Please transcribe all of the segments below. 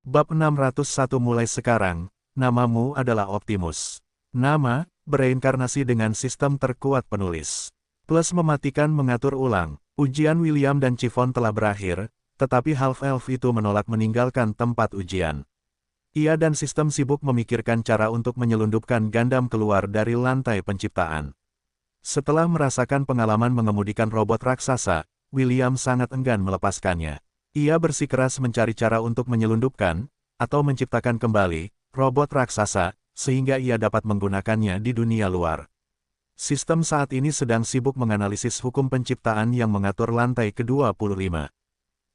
Bab 601 mulai sekarang, namamu adalah Optimus. Nama, bereinkarnasi dengan sistem terkuat penulis. Plus mematikan mengatur ulang. Ujian William dan Chiffon telah berakhir, tetapi Half-Elf itu menolak meninggalkan tempat ujian. Ia dan sistem sibuk memikirkan cara untuk menyelundupkan Gundam keluar dari lantai penciptaan. Setelah merasakan pengalaman mengemudikan robot raksasa, William sangat enggan melepaskannya. Ia bersikeras mencari cara untuk menyelundupkan, atau menciptakan kembali, robot raksasa, sehingga ia dapat menggunakannya di dunia luar. Sistem saat ini sedang sibuk menganalisis hukum penciptaan yang mengatur lantai ke-25.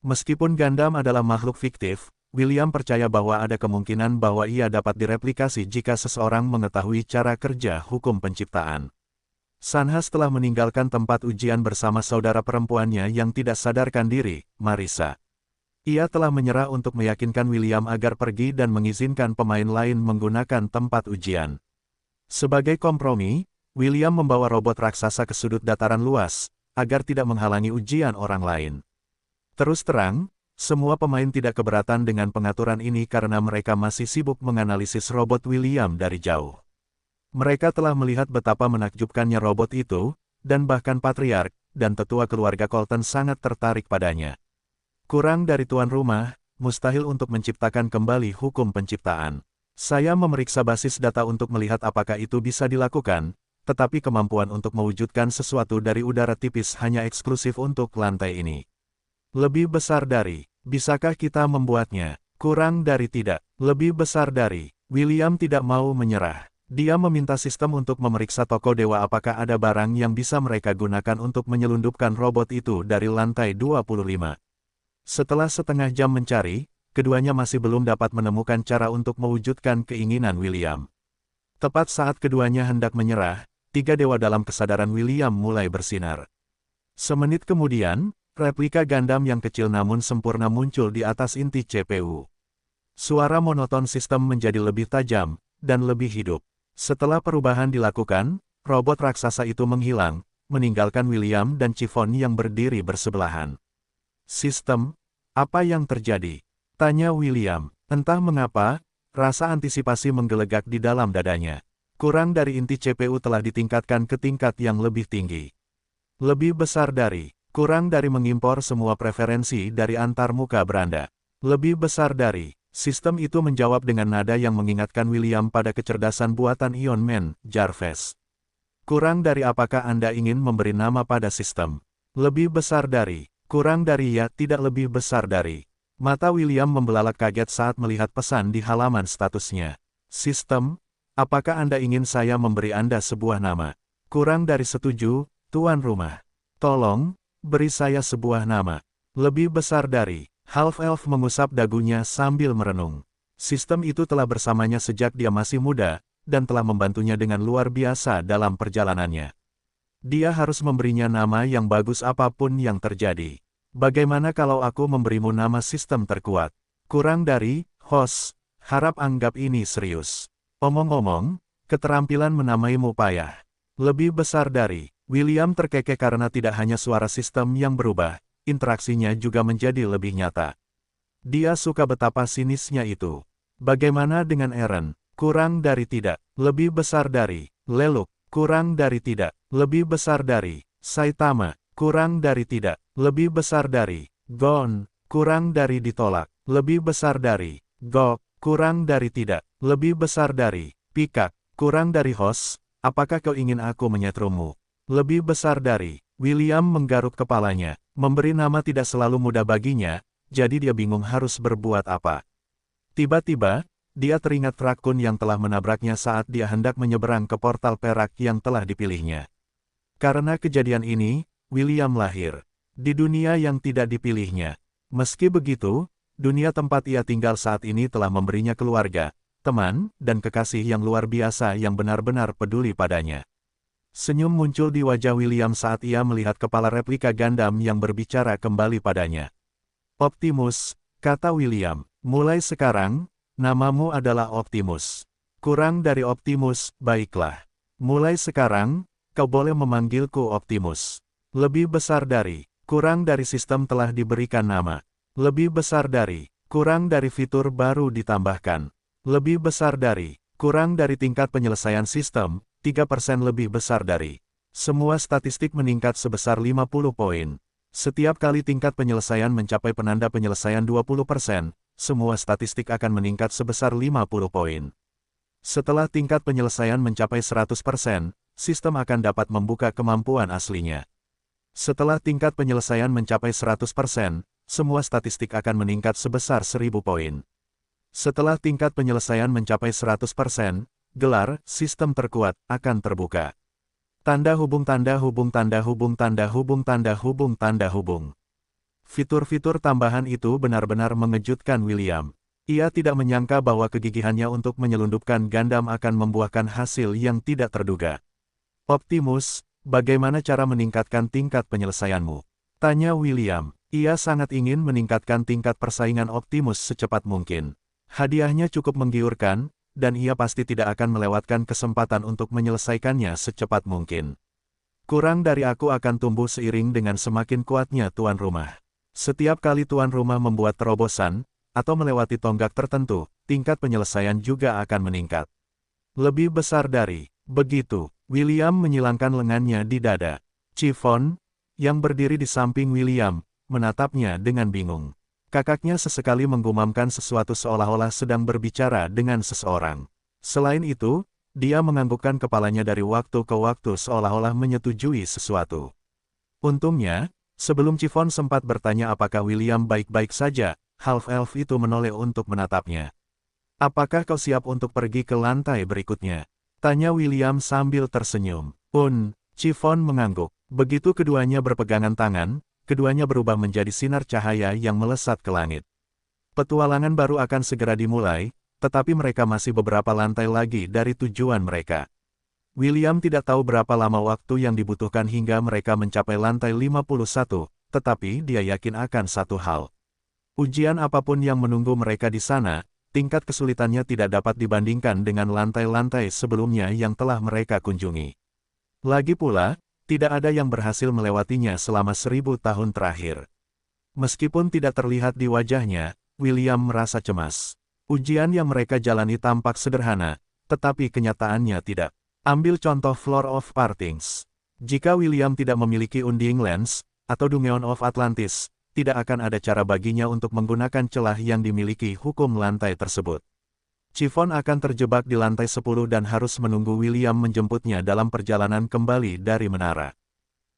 Meskipun Gundam adalah makhluk fiktif, William percaya bahwa ada kemungkinan bahwa ia dapat direplikasi jika seseorang mengetahui cara kerja hukum penciptaan. Sanhas telah meninggalkan tempat ujian bersama saudara perempuannya yang tidak sadarkan diri, Marissa. Ia telah menyerah untuk meyakinkan William agar pergi dan mengizinkan pemain lain menggunakan tempat ujian. Sebagai kompromi, William membawa robot raksasa ke sudut dataran luas, agar tidak menghalangi ujian orang lain. Terus terang, semua pemain tidak keberatan dengan pengaturan ini karena mereka masih sibuk menganalisis robot William dari jauh. Mereka telah melihat betapa menakjubkannya robot itu, dan bahkan Patriark dan tetua keluarga Colton sangat tertarik padanya. Kurang dari tuan rumah, mustahil untuk menciptakan kembali hukum penciptaan. Saya memeriksa basis data untuk melihat apakah itu bisa dilakukan, tetapi kemampuan untuk mewujudkan sesuatu dari udara tipis hanya eksklusif untuk lantai ini. Lebih besar dari, bisakah kita membuatnya? Kurang dari tidak, lebih besar dari. William tidak mau menyerah. Dia meminta sistem untuk memeriksa toko dewa apakah ada barang yang bisa mereka gunakan untuk menyelundupkan robot itu dari lantai 25. Setelah setengah jam mencari, keduanya masih belum dapat menemukan cara untuk mewujudkan keinginan William. Tepat saat keduanya hendak menyerah, tiga dewa dalam kesadaran William mulai bersinar. Semenit kemudian, replika Gundam yang kecil namun sempurna muncul di atas inti CPU. Suara monoton sistem menjadi lebih tajam, dan lebih hidup. Setelah perubahan dilakukan, robot raksasa itu menghilang, meninggalkan William dan Chiffon yang berdiri bersebelahan. Sistem, apa yang terjadi? Tanya William. Entah mengapa, rasa antisipasi menggelegak di dalam dadanya. Kurang dari inti CPU telah ditingkatkan ke tingkat yang lebih tinggi. Lebih besar dari, kurang dari mengimpor semua preferensi dari antar muka beranda. Lebih besar dari, sistem itu menjawab dengan nada yang mengingatkan William pada kecerdasan buatan Ion Man, Jarves. Kurang dari apakah Anda ingin memberi nama pada sistem? Lebih besar dari. Kurang dari ya, tidak lebih besar dari. Mata William membelalak kaget saat melihat pesan di halaman statusnya. Sistem, apakah Anda ingin saya memberi Anda sebuah nama? Kurang dari setuju, tuan rumah. Tolong, beri saya sebuah nama. Lebih besar dari. Half-Elf mengusap dagunya sambil merenung. Sistem itu telah bersamanya sejak dia masih muda, dan telah membantunya dengan luar biasa dalam perjalanannya. Dia harus memberinya nama yang bagus apapun yang terjadi. Bagaimana kalau aku memberimu nama sistem terkuat? Kurang dari, host, harap anggap ini serius. Omong-omong, keterampilan menamaimu payah. Lebih besar dari, William terkekeh karena tidak hanya suara sistem yang berubah, interaksinya juga menjadi lebih nyata. Dia suka betapa sinisnya itu. Bagaimana dengan Eren? Kurang dari tidak, lebih besar dari, Leluk. Kurang dari tidak, lebih besar dari, Saitama, kurang dari tidak, lebih besar dari, Gon, kurang dari ditolak, lebih besar dari, Gok, kurang dari tidak, lebih besar dari, Pikak, kurang dari host, apakah kau ingin aku menyetrumu? Lebih besar dari, William menggaruk kepalanya, memberi nama tidak selalu mudah baginya, jadi dia bingung harus berbuat apa. Tiba-tiba, dia teringat Rakun yang telah menabraknya saat dia hendak menyeberang ke portal perak yang telah dipilihnya. Karena kejadian ini, William lahir di dunia yang tidak dipilihnya. Meski begitu, dunia tempat ia tinggal saat ini telah memberinya keluarga, teman, dan kekasih yang luar biasa yang benar-benar peduli padanya. Senyum muncul di wajah William saat ia melihat kepala replika Gundam yang berbicara kembali padanya. Optimus, kata William, mulai sekarang, namamu adalah Optimus. Kurang dari Optimus, baiklah. Mulai sekarang, kau boleh memanggilku Optimus. Lebih besar dari, kurang dari sistem telah diberikan nama. Lebih besar dari, Kurang dari fitur baru ditambahkan. Lebih besar dari. Kurang dari tingkat penyelesaian sistem, 3% lebih besar dari. Semua statistik meningkat sebesar 50 poin. Setiap kali tingkat penyelesaian mencapai penanda penyelesaian 20%, semua statistik akan meningkat sebesar 50 poin. Setelah tingkat penyelesaian mencapai 100%, sistem akan dapat membuka kemampuan aslinya. Setelah tingkat penyelesaian mencapai 100%, semua statistik akan meningkat sebesar 1000 poin. Setelah tingkat penyelesaian mencapai 100%, gelar sistem terkuat akan terbuka. Tanda hubung tanda hubung tanda hubung tanda hubung tanda hubung tanda hubung. Fitur-fitur tambahan itu benar-benar mengejutkan William. Ia tidak menyangka bahwa kegigihannya untuk menyelundupkan Gundam akan membuahkan hasil yang tidak terduga. Optimus, bagaimana cara meningkatkan tingkat penyelesaianmu? Tanya William. Ia sangat ingin meningkatkan tingkat persaingan Optimus secepat mungkin. Hadiahnya cukup menggiurkan, dan ia pasti tidak akan melewatkan kesempatan untuk menyelesaikannya secepat mungkin. Kurang dari aku akan tumbuh seiring dengan semakin kuatnya tuan rumah. Setiap kali tuan rumah membuat terobosan, atau melewati tonggak tertentu, tingkat penyelesaian juga akan meningkat. Lebih besar dari. Begitu, William menyilangkan lengannya di dada. Chiffon, yang berdiri di samping William, menatapnya dengan bingung. Kakaknya sesekali menggumamkan sesuatu seolah-olah sedang berbicara dengan seseorang. Selain itu, dia menganggukkan kepalanya dari waktu ke waktu seolah-olah menyetujui sesuatu. Untungnya, sebelum Chiffon sempat bertanya apakah William baik-baik saja, Half-Elf itu menoleh untuk menatapnya. Apakah kau siap untuk pergi ke lantai berikutnya? Tanya William sambil tersenyum. Chiffon mengangguk. Begitu keduanya berpegangan tangan, keduanya berubah menjadi sinar cahaya yang melesat ke langit. Petualangan baru akan segera dimulai, tetapi mereka masih beberapa lantai lagi dari tujuan mereka. William tidak tahu berapa lama waktu yang dibutuhkan hingga mereka mencapai lantai 51, tetapi dia yakin akan satu hal. Ujian apapun yang menunggu mereka di sana, tingkat kesulitannya tidak dapat dibandingkan dengan lantai-lantai sebelumnya yang telah mereka kunjungi. Lagi pula, tidak ada yang berhasil melewatinya selama 1000 tahun terakhir. Meskipun tidak terlihat di wajahnya, William merasa cemas. Ujian yang mereka jalani tampak sederhana, tetapi kenyataannya tidak. Ambil contoh Floor of Partings. Jika William tidak memiliki Unding Lens, atau Dungeon of Atlantis, tidak akan ada cara baginya untuk menggunakan celah yang dimiliki hukum lantai tersebut. Chiffon akan terjebak di lantai 10 dan harus menunggu William menjemputnya dalam perjalanan kembali dari menara.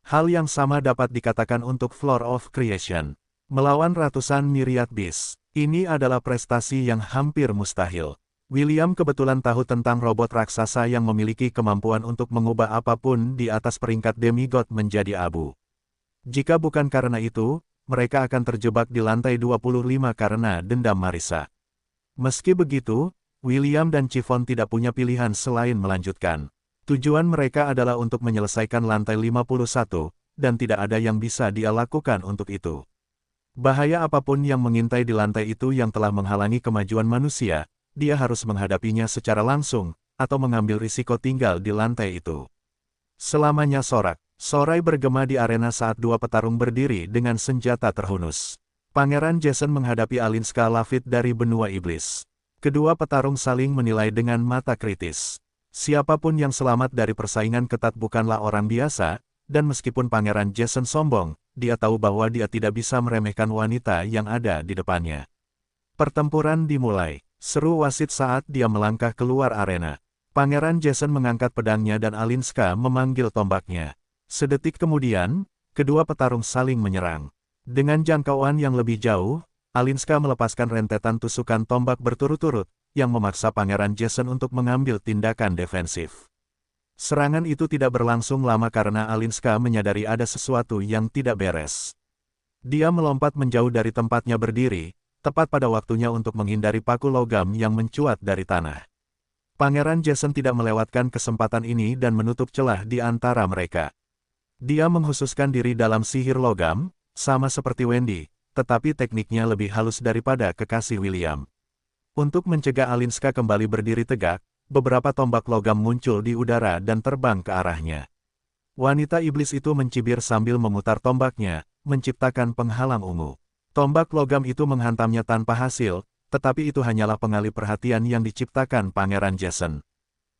Hal yang sama dapat dikatakan untuk Floor of Creation. Melawan ratusan myriad beast, ini adalah prestasi yang hampir mustahil. William kebetulan tahu tentang robot raksasa yang memiliki kemampuan untuk mengubah apapun di atas peringkat demigod menjadi abu. Jika bukan karena itu, mereka akan terjebak di lantai 25 karena dendam Marissa. Meski begitu, William dan Chiffon tidak punya pilihan selain melanjutkan. Tujuan mereka adalah untuk menyelesaikan lantai 51, dan tidak ada yang bisa dia lakukan untuk itu. Bahaya apapun yang mengintai di lantai itu yang telah menghalangi kemajuan manusia, dia harus menghadapinya secara langsung, atau mengambil risiko tinggal di lantai itu. Selamanya sorai bergema di arena saat dua petarung berdiri dengan senjata terhunus. Pangeran Jason menghadapi Alinska Lafitte dari benua iblis. Kedua petarung saling menilai dengan mata kritis. Siapapun yang selamat dari persaingan ketat bukanlah orang biasa, dan meskipun Pangeran Jason sombong, dia tahu bahwa dia tidak bisa meremehkan wanita yang ada di depannya. Pertempuran dimulai. Seru wasit saat dia melangkah keluar arena. Pangeran Jason mengangkat pedangnya dan Alinska memanggil tombaknya. Sedetik kemudian, kedua petarung saling menyerang. Dengan jangkauan yang lebih jauh, Alinska melepaskan rentetan tusukan tombak berturut-turut, yang memaksa Pangeran Jason untuk mengambil tindakan defensif. Serangan itu tidak berlangsung lama karena Alinska menyadari ada sesuatu yang tidak beres. Dia melompat menjauh dari tempatnya berdiri, tepat pada waktunya untuk menghindari paku logam yang mencuat dari tanah. Pangeran Jason tidak melewatkan kesempatan ini dan menutup celah di antara mereka. Dia menghususkan diri dalam sihir logam, sama seperti Wendy, tetapi tekniknya lebih halus daripada kekasih William. Untuk mencegah Alinska kembali berdiri tegak, beberapa tombak logam muncul di udara dan terbang ke arahnya. Wanita iblis itu mencibir sambil memutar tombaknya, menciptakan penghalang ungu. Tombak logam itu menghantamnya tanpa hasil, tetapi itu hanyalah pengalih perhatian yang diciptakan Pangeran Jason.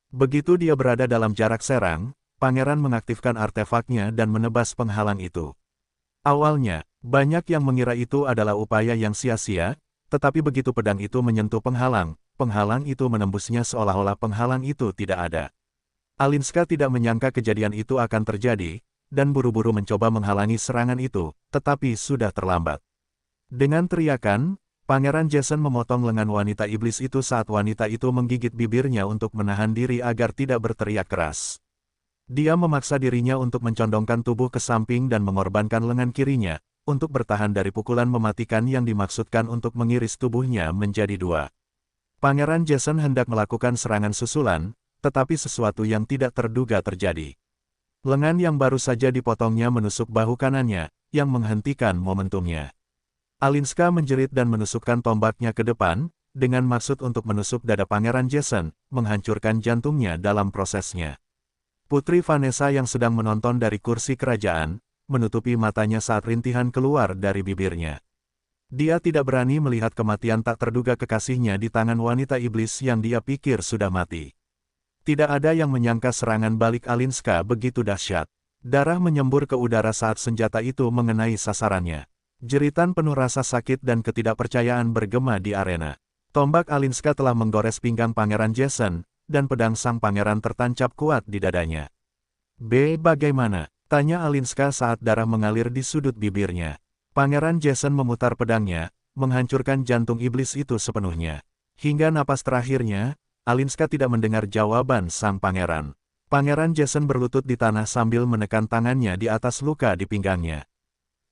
Begitu dia berada dalam jarak serang, Pangeran mengaktifkan artefaknya dan menebas penghalang itu. Awalnya, banyak yang mengira itu adalah upaya yang sia-sia, tetapi begitu pedang itu menyentuh penghalang itu menembusnya seolah-olah penghalang itu tidak ada. Alinska tidak menyangka kejadian itu akan terjadi, dan buru-buru mencoba menghalangi serangan itu, tetapi sudah terlambat. Dengan teriakan, Pangeran Jason memotong lengan wanita iblis itu saat wanita itu menggigit bibirnya untuk menahan diri agar tidak berteriak keras. Dia memaksa dirinya untuk mencondongkan tubuh ke samping dan mengorbankan lengan kirinya, untuk bertahan dari pukulan mematikan yang dimaksudkan untuk mengiris tubuhnya menjadi dua. Pangeran Jason hendak melakukan serangan susulan, tetapi sesuatu yang tidak terduga terjadi. Lengan yang baru saja dipotongnya menusuk bahu kanannya, yang menghentikan momentumnya. Alinska menjerit dan menusukkan tombaknya ke depan, dengan maksud untuk menusuk dada Pangeran Jason, menghancurkan jantungnya dalam prosesnya. Putri Vanessa yang sedang menonton dari kursi kerajaan, menutupi matanya saat rintihan keluar dari bibirnya. Dia tidak berani melihat kematian tak terduga kekasihnya di tangan wanita iblis yang dia pikir sudah mati. Tidak ada yang menyangka serangan balik Alinska begitu dahsyat. Darah menyembur ke udara saat senjata itu mengenai sasarannya. Jeritan penuh rasa sakit dan ketidakpercayaan bergema di arena. Tombak Alinska telah menggores pinggang Pangeran Jason, dan pedang sang pangeran tertancap kuat di dadanya. Bagaimana? Tanya Alinska saat darah mengalir di sudut bibirnya. Pangeran Jason memutar pedangnya, menghancurkan jantung iblis itu sepenuhnya. Hingga napas terakhirnya, Alinska tidak mendengar jawaban sang pangeran. Pangeran Jason berlutut di tanah sambil menekan tangannya di atas luka di pinggangnya.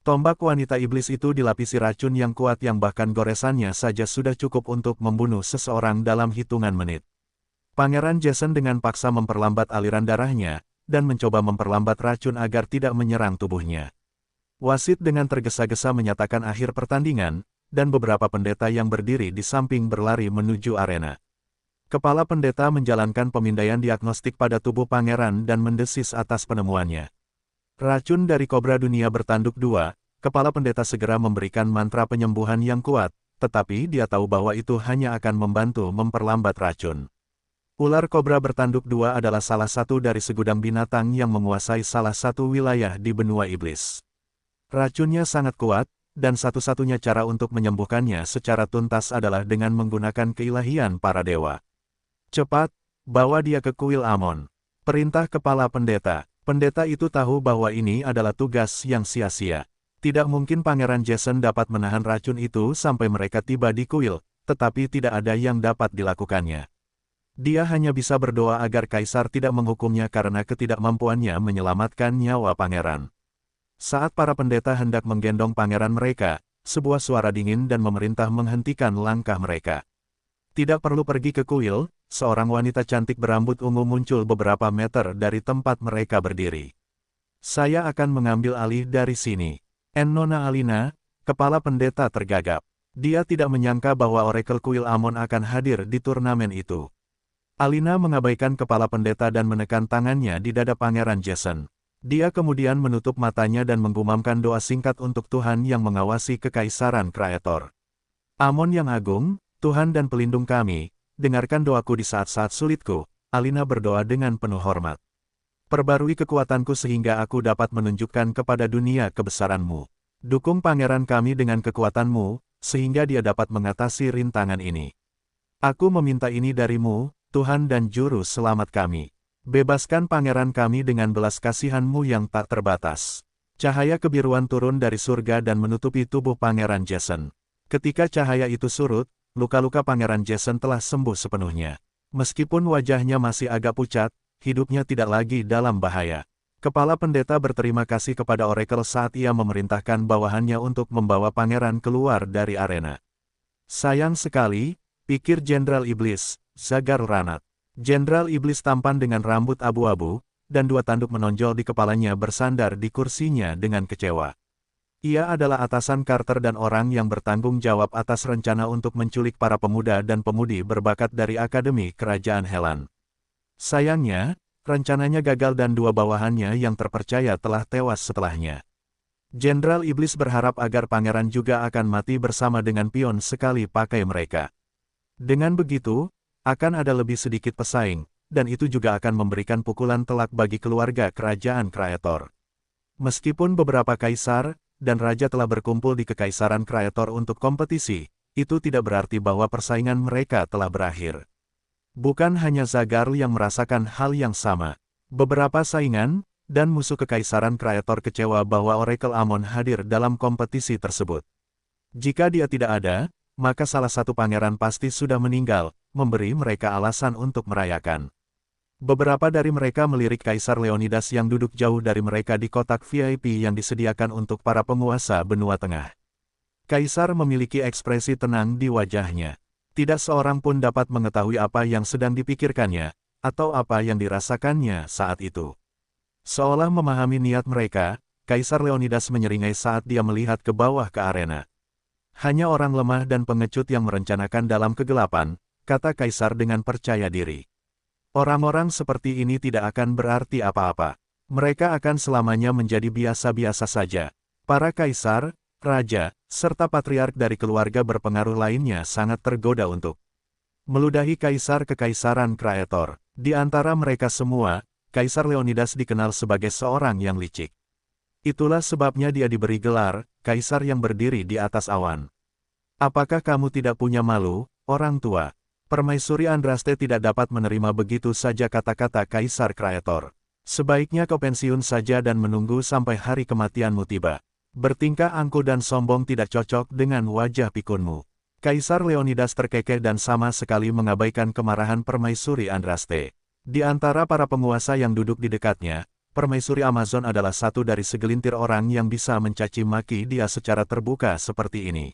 Tombak wanita iblis itu dilapisi racun yang kuat yang bahkan goresannya saja sudah cukup untuk membunuh seseorang dalam hitungan menit. Pangeran Jason dengan paksa memperlambat aliran darahnya, dan mencoba memperlambat racun agar tidak menyerang tubuhnya. Wasit dengan tergesa-gesa menyatakan akhir pertandingan, dan beberapa pendeta yang berdiri di samping berlari menuju arena. Kepala pendeta menjalankan pemindaian diagnostik pada tubuh pangeran dan mendesis atas penemuannya. Racun dari kobra dunia bertanduk dua, kepala pendeta segera memberikan mantra penyembuhan yang kuat, tetapi dia tahu bahwa itu hanya akan membantu memperlambat racun. Ular kobra bertanduk dua adalah salah satu dari segudang binatang yang menguasai salah satu wilayah di benua iblis. Racunnya sangat kuat, dan satu-satunya cara untuk menyembuhkannya secara tuntas adalah dengan menggunakan keilahian para dewa. Cepat, bawa dia ke kuil Amon. Perintah kepala pendeta. Pendeta itu tahu bahwa ini adalah tugas yang sia-sia. Tidak mungkin Pangeran Jason dapat menahan racun itu sampai mereka tiba di kuil, tetapi tidak ada yang dapat dilakukannya. Dia hanya bisa berdoa agar Kaisar tidak menghukumnya karena ketidakmampuannya menyelamatkan nyawa pangeran. Saat para pendeta hendak menggendong pangeran mereka, sebuah suara dingin dan memerintah menghentikan langkah mereka. Tidak perlu pergi ke kuil, seorang wanita cantik berambut ungu muncul beberapa meter dari tempat mereka berdiri. Saya akan mengambil alih dari sini. Nona Alina, kepala pendeta tergagap. Dia tidak menyangka bahwa Oracle Kuil Amon akan hadir di turnamen itu. Alina mengabaikan kepala pendeta dan menekan tangannya di dada Pangeran Jason. Dia kemudian menutup matanya dan menggumamkan doa singkat untuk Tuhan yang mengawasi kekaisaran Kreator. Amon yang agung, Tuhan dan pelindung kami, dengarkan doaku di saat-saat sulitku, Alina berdoa dengan penuh hormat. Perbarui kekuatanku sehingga aku dapat menunjukkan kepada dunia kebesaranmu. Dukung pangeran kami dengan kekuatanmu, sehingga dia dapat mengatasi rintangan ini. Aku meminta ini darimu, Tuhan dan Juru Selamat kami. Bebaskan pangeran kami dengan belas kasihan-Mu yang tak terbatas. Cahaya kebiruan turun dari surga dan menutupi tubuh Pangeran Jason. Ketika cahaya itu surut, luka-luka Pangeran Jason telah sembuh sepenuhnya. Meskipun wajahnya masih agak pucat, hidupnya tidak lagi dalam bahaya. Kepala pendeta berterima kasih kepada Oracle saat ia memerintahkan bawahannya untuk membawa pangeran keluar dari arena. Sayang sekali, pikir Jenderal Iblis, Zagar Ranat. Jenderal Iblis tampan dengan rambut abu-abu, dan dua tanduk menonjol di kepalanya bersandar di kursinya dengan kecewa. Ia adalah atasan Carter dan orang yang bertanggung jawab atas rencana untuk menculik para pemuda dan pemudi berbakat dari Akademi Kerajaan Helan. Sayangnya, rencananya gagal dan dua bawahannya yang terpercaya telah tewas setelahnya. Jenderal Iblis berharap agar pangeran juga akan mati bersama dengan pion sekali pakai mereka. Dengan begitu, akan ada lebih sedikit pesaing, dan itu juga akan memberikan pukulan telak bagi keluarga kerajaan Kreator. Meskipun beberapa kaisar dan raja telah berkumpul di Kekaisaran Kreator untuk kompetisi, itu tidak berarti bahwa persaingan mereka telah berakhir. Bukan hanya Zagarl yang merasakan hal yang sama. Beberapa saingan dan musuh Kekaisaran Kreator kecewa bahwa Oracle Amon hadir dalam kompetisi tersebut. Jika dia tidak ada, maka salah satu pangeran pasti sudah meninggal, memberi mereka alasan untuk merayakan. Beberapa dari mereka melirik Kaisar Leonidas yang duduk jauh dari mereka di kotak VIP yang disediakan untuk para penguasa benua tengah. Kaisar memiliki ekspresi tenang di wajahnya. Tidak seorang pun dapat mengetahui apa yang sedang dipikirkannya, atau apa yang dirasakannya saat itu. Seolah memahami niat mereka, Kaisar Leonidas menyeringai saat dia melihat ke bawah ke arena. Hanya orang lemah dan pengecut yang merencanakan dalam kegelapan, kata Kaisar dengan percaya diri. Orang-orang seperti ini tidak akan berarti apa-apa. Mereka akan selamanya menjadi biasa-biasa saja. Para kaisar, raja, serta patriark dari keluarga berpengaruh lainnya sangat tergoda untuk meludahi kaisar Kekaisaran Kreator. Di antara mereka semua, Kaisar Leonidas dikenal sebagai seorang yang licik. Itulah sebabnya dia diberi gelar, Kaisar yang berdiri di atas awan. Apakah kamu tidak punya malu, orang tua? Permaisuri Andraste tidak dapat menerima begitu saja kata-kata Kaisar Kreator. Sebaiknya kau pensiun saja dan menunggu sampai hari kematianmu tiba. Bertingkah angkuh dan sombong tidak cocok dengan wajah pikunmu. Kaisar Leonidas terkekeh dan sama sekali mengabaikan kemarahan Permaisuri Andraste. Di antara para penguasa yang duduk di dekatnya, Permaisuri Amazon adalah satu dari segelintir orang yang bisa mencaci maki dia secara terbuka seperti ini.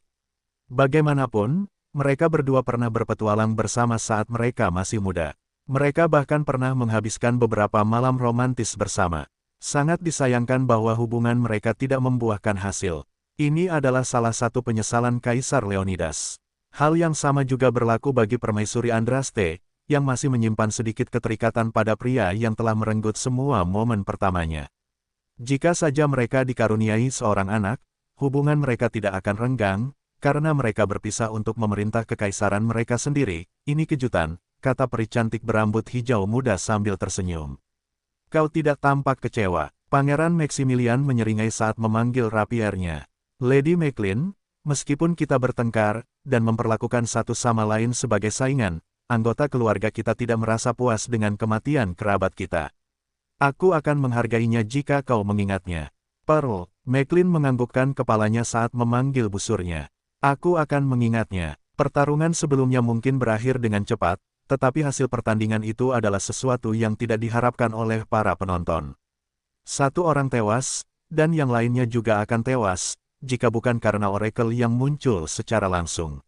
Bagaimanapun, mereka berdua pernah berpetualang bersama saat mereka masih muda. Mereka bahkan pernah menghabiskan beberapa malam romantis bersama. Sangat disayangkan bahwa hubungan mereka tidak membuahkan hasil. Ini adalah salah satu penyesalan Kaisar Leonidas. Hal yang sama juga berlaku bagi Permaisuri Andraste, yang masih menyimpan sedikit keterikatan pada pria yang telah merenggut semua momen pertamanya. Jika saja mereka dikaruniai seorang anak, hubungan mereka tidak akan renggang, karena mereka berpisah untuk memerintah kekaisaran mereka sendiri. Ini kejutan, kata peri cantik berambut hijau muda sambil tersenyum. Kau tidak tampak kecewa. Pangeran Maximilian menyeringai saat memanggil rapiernya. Lady Macklin, meskipun kita bertengkar, dan memperlakukan satu sama lain sebagai saingan, anggota keluarga kita tidak merasa puas dengan kematian kerabat kita. Aku akan menghargainya jika kau mengingatnya. Pearl, Macklin menganggukkan kepalanya saat memanggil busurnya. Aku akan mengingatnya. Pertarungan sebelumnya mungkin berakhir dengan cepat, tetapi hasil pertandingan itu adalah sesuatu yang tidak diharapkan oleh para penonton. Satu orang tewas, dan yang lainnya juga akan tewas, jika bukan karena Oracle yang muncul secara langsung.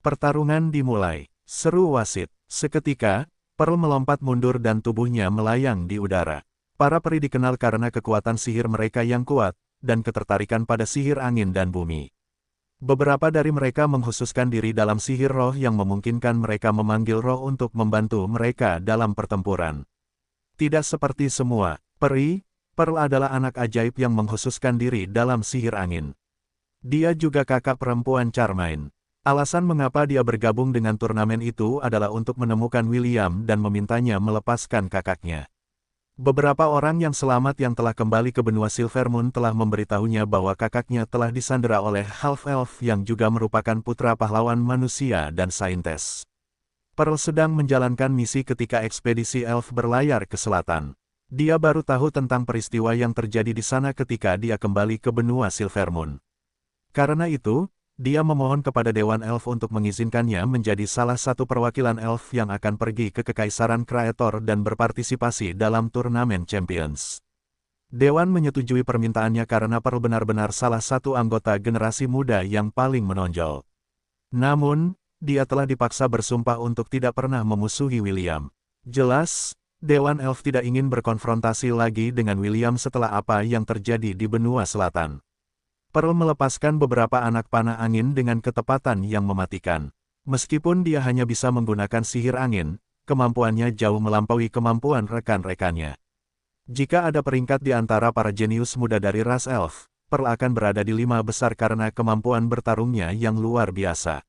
Pertarungan dimulai. Seru wasit. Seketika, Pearl melompat mundur dan tubuhnya melayang di udara. Para peri dikenal karena kekuatan sihir mereka yang kuat, dan ketertarikan pada sihir angin dan bumi. Beberapa dari mereka menghususkan diri dalam sihir roh yang memungkinkan mereka memanggil roh untuk membantu mereka dalam pertempuran. Tidak seperti semua peri, Pearl adalah anak ajaib yang menghususkan diri dalam sihir angin. Dia juga kakak perempuan Charmaine. Alasan mengapa dia bergabung dengan turnamen itu adalah untuk menemukan William dan memintanya melepaskan kakaknya. Beberapa orang yang selamat yang telah kembali ke benua Silvermoon telah memberitahunya bahwa kakaknya telah disandera oleh Half-Elf yang juga merupakan putra pahlawan manusia dan saintes. Pearl sedang menjalankan misi ketika ekspedisi Elf berlayar ke selatan. Dia baru tahu tentang peristiwa yang terjadi di sana ketika dia kembali ke benua Silvermoon. Karena itu, dia memohon kepada Dewan Elf untuk mengizinkannya menjadi salah satu perwakilan Elf yang akan pergi ke Kekaisaran Kreator dan berpartisipasi dalam turnamen Champions. Dewan menyetujui permintaannya karena Pearl benar-benar salah satu anggota generasi muda yang paling menonjol. Namun, dia telah dipaksa bersumpah untuk tidak pernah memusuhi William. Jelas, Dewan Elf tidak ingin berkonfrontasi lagi dengan William setelah apa yang terjadi di benua selatan. Pearl melepaskan beberapa anak panah angin dengan ketepatan yang mematikan. Meskipun dia hanya bisa menggunakan sihir angin, kemampuannya jauh melampaui kemampuan rekan-rekannya. Jika ada peringkat di antara para jenius muda dari ras Elf, Pearl akan berada di 5 besar karena kemampuan bertarungnya yang luar biasa.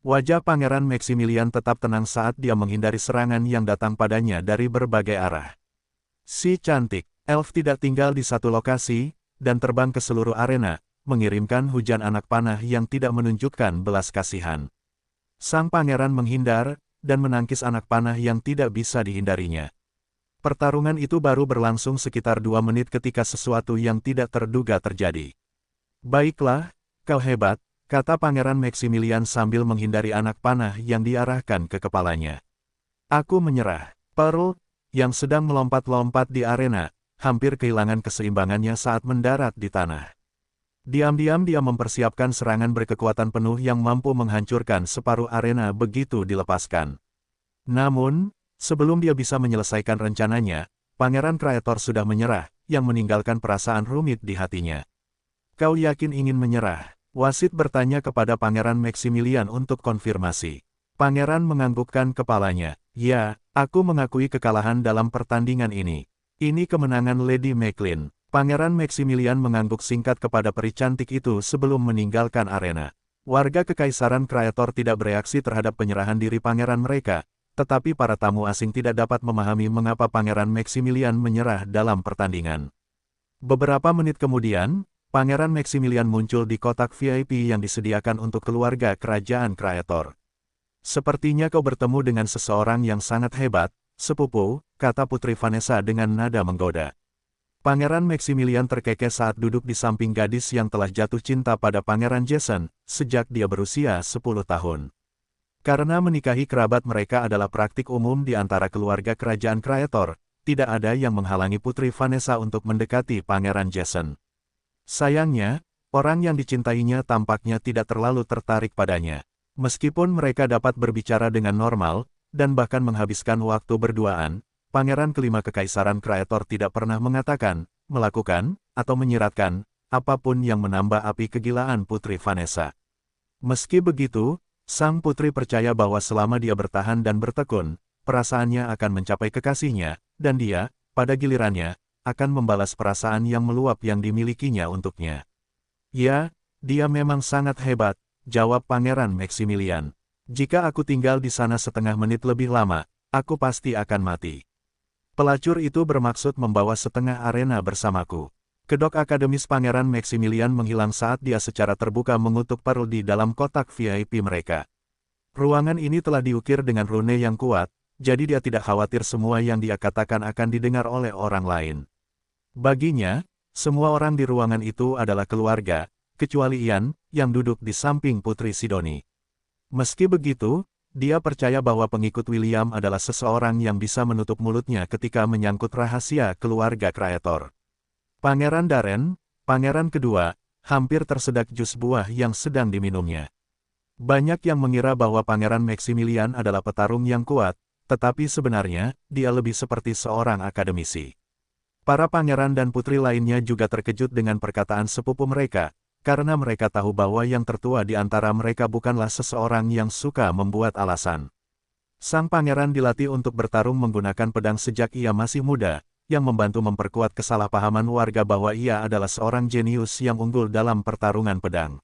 Wajah Pangeran Maximilian tetap tenang saat dia menghindari serangan yang datang padanya dari berbagai arah. Si cantik, elf tidak tinggal di satu lokasi, dan terbang ke seluruh arena, mengirimkan hujan anak panah yang tidak menunjukkan belas kasihan. Sang pangeran menghindar, dan menangkis anak panah yang tidak bisa dihindarinya. Pertarungan itu baru berlangsung sekitar 2 menit ketika sesuatu yang tidak terduga terjadi. Baiklah, kau hebat, kata Pangeran Maximilian sambil menghindari anak panah yang diarahkan ke kepalanya. Aku menyerah. Pearl, yang sedang melompat-lompat di arena, hampir kehilangan keseimbangannya saat mendarat di tanah. Diam-diam dia mempersiapkan serangan berkekuatan penuh yang mampu menghancurkan separuh arena begitu dilepaskan. Namun, sebelum dia bisa menyelesaikan rencananya, Pangeran Kreator sudah menyerah, yang meninggalkan perasaan rumit di hatinya. Kau yakin ingin menyerah? Wasit bertanya kepada Pangeran Maximilian untuk konfirmasi. Pangeran menganggukkan kepalanya. Ya, aku mengakui kekalahan dalam pertandingan ini. Ini kemenangan Lady Maclean. Pangeran Maximilian mengangguk singkat kepada peri cantik itu sebelum meninggalkan arena. Warga Kekaisaran Kreator tidak bereaksi terhadap penyerahan diri pangeran mereka, tetapi para tamu asing tidak dapat memahami mengapa Pangeran Maximilian menyerah dalam pertandingan. Beberapa menit kemudian, Pangeran Maximilian muncul di kotak VIP yang disediakan untuk keluarga Kerajaan Kreator. Sepertinya kau bertemu dengan seseorang yang sangat hebat, sepupu, kata Putri Vanessa dengan nada menggoda. Pangeran Maximilian terkekeh saat duduk di samping gadis yang telah jatuh cinta pada Pangeran Jason, sejak dia berusia 10 tahun. Karena menikahi kerabat mereka adalah praktik umum di antara keluarga Kerajaan Kreator, tidak ada yang menghalangi Putri Vanessa untuk mendekati Pangeran Jason. Sayangnya, orang yang dicintainya tampaknya tidak terlalu tertarik padanya. Meskipun mereka dapat berbicara dengan normal, dan bahkan menghabiskan waktu berduaan, Pangeran kelima Kekaisaran Kreator tidak pernah mengatakan, melakukan, atau menyiratkan, apapun yang menambah api kegilaan Putri Vanessa. Meski begitu, sang putri percaya bahwa selama dia bertahan dan bertekun, perasaannya akan mencapai kekasihnya, dan dia, pada gilirannya, akan membalas perasaan yang meluap yang dimilikinya untuknya. Ya, dia memang sangat hebat, jawab Pangeran Maximilian. Jika aku tinggal di sana setengah menit lebih lama, aku pasti akan mati. Pelacur itu bermaksud membawa setengah arena bersamaku. Kedok akademis Pangeran Maximilian menghilang saat dia secara terbuka mengutuk Pearl di dalam kotak VIP mereka. Ruangan ini telah diukir dengan rune yang kuat, jadi dia tidak khawatir semua yang dia katakan akan didengar oleh orang lain. Baginya, semua orang di ruangan itu adalah keluarga, kecuali Ian, yang duduk di samping Putri Sidoni. Meski begitu, dia percaya bahwa pengikut William adalah seseorang yang bisa menutup mulutnya ketika menyangkut rahasia keluarga Kreator. Pangeran Darren, pangeran kedua, hampir tersedak jus buah yang sedang diminumnya. Banyak yang mengira bahwa Pangeran Maximilian adalah petarung yang kuat, tetapi sebenarnya, dia lebih seperti seorang akademisi. Para pangeran dan putri lainnya juga terkejut dengan perkataan sepupu mereka, karena mereka tahu bahwa yang tertua di antara mereka bukanlah seseorang yang suka membuat alasan. Sang pangeran dilatih untuk bertarung menggunakan pedang sejak ia masih muda, yang membantu memperkuat kesalahpahaman warga bahwa ia adalah seorang jenius yang unggul dalam pertarungan pedang.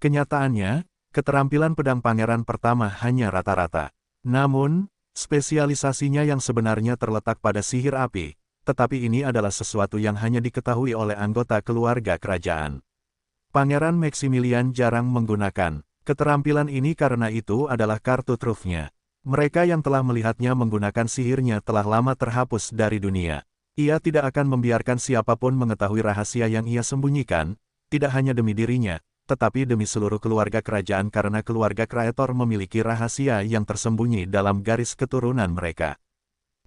Kenyataannya, keterampilan pedang pangeran pertama hanya rata-rata. Namun, spesialisasinya yang sebenarnya terletak pada sihir api, tetapi ini adalah sesuatu yang hanya diketahui oleh anggota keluarga kerajaan. Pangeran Maximilian jarang menggunakan keterampilan ini karena itu adalah kartu trufnya. Mereka yang telah melihatnya menggunakan sihirnya telah lama terhapus dari dunia. Ia tidak akan membiarkan siapapun mengetahui rahasia yang ia sembunyikan, tidak hanya demi dirinya, tetapi demi seluruh keluarga kerajaan karena keluarga Kreator memiliki rahasia yang tersembunyi dalam garis keturunan mereka.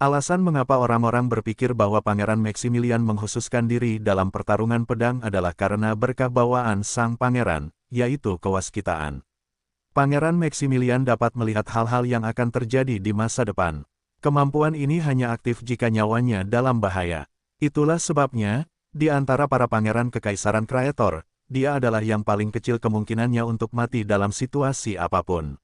Alasan mengapa orang-orang berpikir bahwa Pangeran Maximilian mengkhususkan diri dalam pertarungan pedang adalah karena berkah bawaan sang pangeran, yaitu kewaskitaan. Pangeran Maximilian dapat melihat hal-hal yang akan terjadi di masa depan. Kemampuan ini hanya aktif jika nyawanya dalam bahaya. Itulah sebabnya, di antara para pangeran Kekaisaran Kreator, dia adalah yang paling kecil kemungkinannya untuk mati dalam situasi apapun.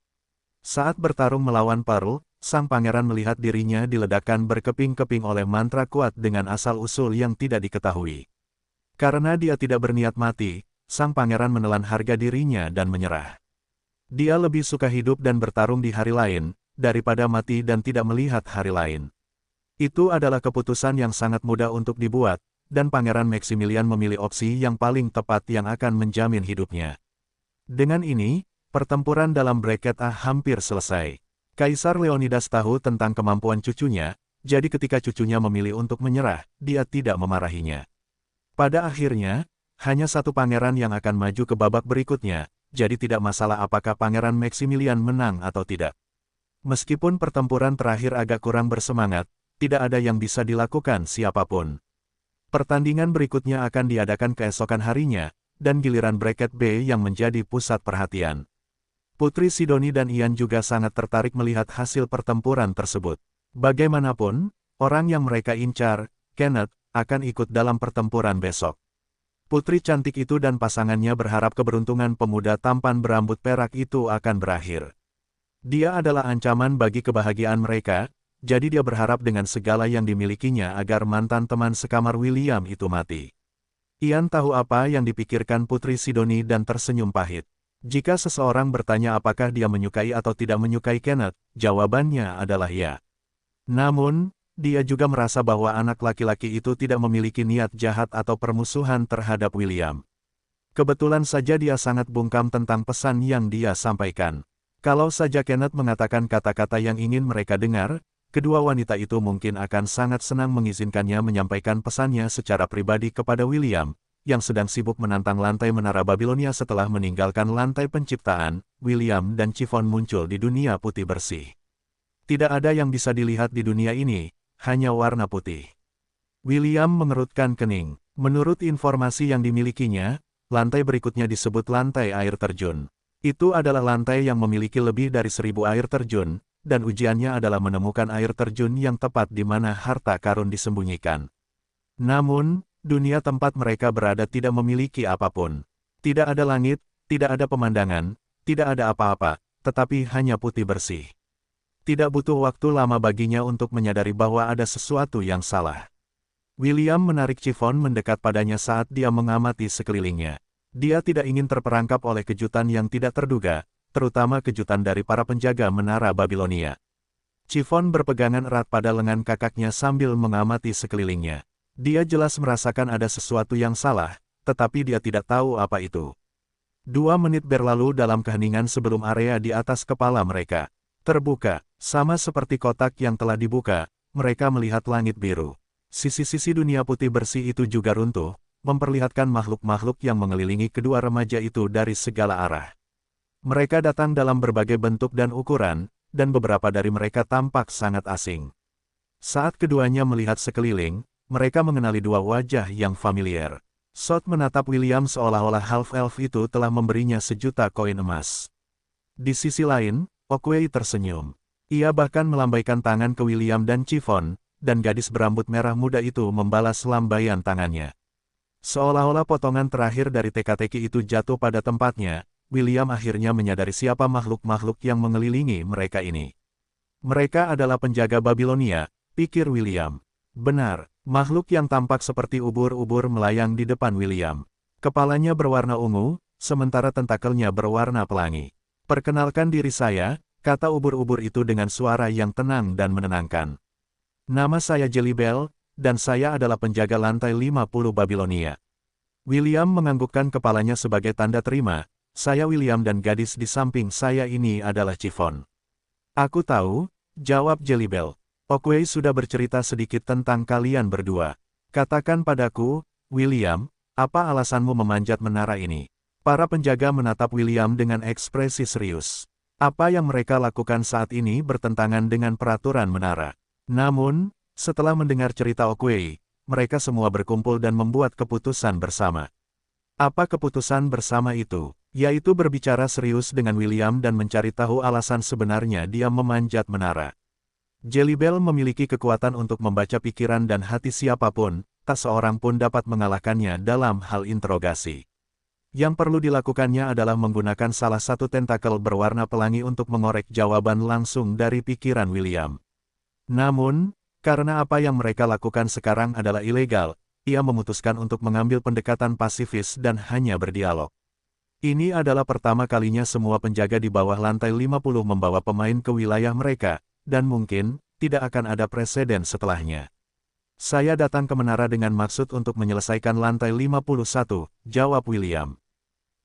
Saat bertarung melawan Pearl, sang pangeran melihat dirinya diledakkan berkeping-keping oleh mantra kuat dengan asal-usul yang tidak diketahui. Karena dia tidak berniat mati, sang pangeran menelan harga dirinya dan menyerah. Dia lebih suka hidup dan bertarung di hari lain, daripada mati dan tidak melihat hari lain. Itu adalah keputusan yang sangat mudah untuk dibuat, dan Pangeran Maximilian memilih opsi yang paling tepat yang akan menjamin hidupnya. Dengan ini, pertempuran dalam bracket A hampir selesai. Kaisar Leonidas tahu tentang kemampuan cucunya, jadi ketika cucunya memilih untuk menyerah, dia tidak memarahinya. Pada akhirnya, hanya satu pangeran yang akan maju ke babak berikutnya, jadi tidak masalah apakah Pangeran Maximilian menang atau tidak. Meskipun pertempuran terakhir agak kurang bersemangat, tidak ada yang bisa dilakukan siapapun. Pertandingan berikutnya akan diadakan keesokan harinya, dan giliran bracket B yang menjadi pusat perhatian. Putri Sidoni dan Ian juga sangat tertarik melihat hasil pertempuran tersebut. Bagaimanapun, orang yang mereka incar, Kenneth, akan ikut dalam pertempuran besok. Putri cantik itu dan pasangannya berharap keberuntungan pemuda tampan berambut perak itu akan berakhir. Dia adalah ancaman bagi kebahagiaan mereka, jadi dia berharap dengan segala yang dimilikinya agar mantan teman sekamar William itu mati. Ian tahu apa yang dipikirkan Putri Sidoni dan tersenyum pahit. Jika seseorang bertanya apakah dia menyukai atau tidak menyukai Kenneth, jawabannya adalah ya. Namun, dia juga merasa bahwa anak laki-laki itu tidak memiliki niat jahat atau permusuhan terhadap William. Kebetulan saja dia sangat bungkam tentang pesan yang dia sampaikan. Kalau saja Kenneth mengatakan kata-kata yang ingin mereka dengar, kedua wanita itu mungkin akan sangat senang mengizinkannya menyampaikan pesannya secara pribadi kepada William, yang sedang sibuk menantang lantai menara Babilonia setelah meninggalkan lantai penciptaan. William dan Chiffon muncul di dunia putih bersih. Tidak ada yang bisa dilihat di dunia ini, hanya warna putih. William mengerutkan kening. Menurut informasi yang dimilikinya, lantai berikutnya disebut lantai air terjun. Itu adalah lantai yang memiliki lebih dari 1000 air terjun, dan ujiannya adalah menemukan air terjun yang tepat di mana harta karun disembunyikan. Namun, dunia tempat mereka berada tidak memiliki apapun. Tidak ada langit, tidak ada pemandangan, tidak ada apa-apa, tetapi hanya putih bersih. Tidak butuh waktu lama baginya untuk menyadari bahwa ada sesuatu yang salah. William menarik Chiffon mendekat padanya saat dia mengamati sekelilingnya. Dia tidak ingin terperangkap oleh kejutan yang tidak terduga, terutama kejutan dari para penjaga menara Babilonia. Chiffon berpegangan erat pada lengan kakaknya sambil mengamati sekelilingnya. Dia jelas merasakan ada sesuatu yang salah, tetapi dia tidak tahu apa itu. 2 menit berlalu dalam keheningan sebelum area di atas kepala mereka terbuka. Sama seperti kotak yang telah dibuka, mereka melihat langit biru. Sisi-sisi dunia putih bersih itu juga runtuh, memperlihatkan makhluk-makhluk yang mengelilingi kedua remaja itu dari segala arah. Mereka datang dalam berbagai bentuk dan ukuran, dan beberapa dari mereka tampak sangat asing. Saat keduanya melihat sekeliling, mereka mengenali 2 wajah yang familiar. Sot menatap William seolah-olah half-elf itu telah memberinya 1.000.000 koin emas. Di sisi lain, Oakway tersenyum. Ia bahkan melambaikan tangan ke William dan Chiffon, dan gadis berambut merah muda itu membalas lambaian tangannya. Seolah-olah potongan terakhir dari teka-teki itu jatuh pada tempatnya, William akhirnya menyadari siapa makhluk-makhluk yang mengelilingi mereka ini. Mereka adalah penjaga Babilonia, pikir William. Benar, makhluk yang tampak seperti ubur-ubur melayang di depan William. Kepalanya berwarna ungu, sementara tentakelnya berwarna pelangi. Perkenalkan diri saya, kata ubur-ubur itu dengan suara yang tenang dan menenangkan. Nama saya Jelly Bell, dan saya adalah penjaga lantai 50 Babilonia. William menganggukkan kepalanya sebagai tanda terima. Saya William dan gadis di samping saya ini adalah Chiffon. Aku tahu, jawab Jelly Bell. Oakway sudah bercerita sedikit tentang kalian berdua. Katakan padaku, William, apa alasanmu memanjat menara ini? Para penjaga menatap William dengan ekspresi serius. Apa yang mereka lakukan saat ini bertentangan dengan peraturan menara. Namun, setelah mendengar cerita Oakway, mereka semua berkumpul dan membuat keputusan bersama. Apa keputusan bersama itu? Yaitu berbicara serius dengan William dan mencari tahu alasan sebenarnya dia memanjat menara. Jelly Bell memiliki kekuatan untuk membaca pikiran dan hati siapapun, tak seorang pun dapat mengalahkannya dalam hal interogasi. Yang perlu dilakukannya adalah menggunakan salah satu tentakel berwarna pelangi untuk mengorek jawaban langsung dari pikiran William. Namun, karena apa yang mereka lakukan sekarang adalah ilegal, ia memutuskan untuk mengambil pendekatan pasifis dan hanya berdialog. Ini adalah pertama kalinya semua penjaga di bawah lantai 50 membawa pemain ke wilayah mereka, dan mungkin tidak akan ada preseden setelahnya. Saya datang ke menara dengan maksud untuk menyelesaikan lantai 51, jawab William.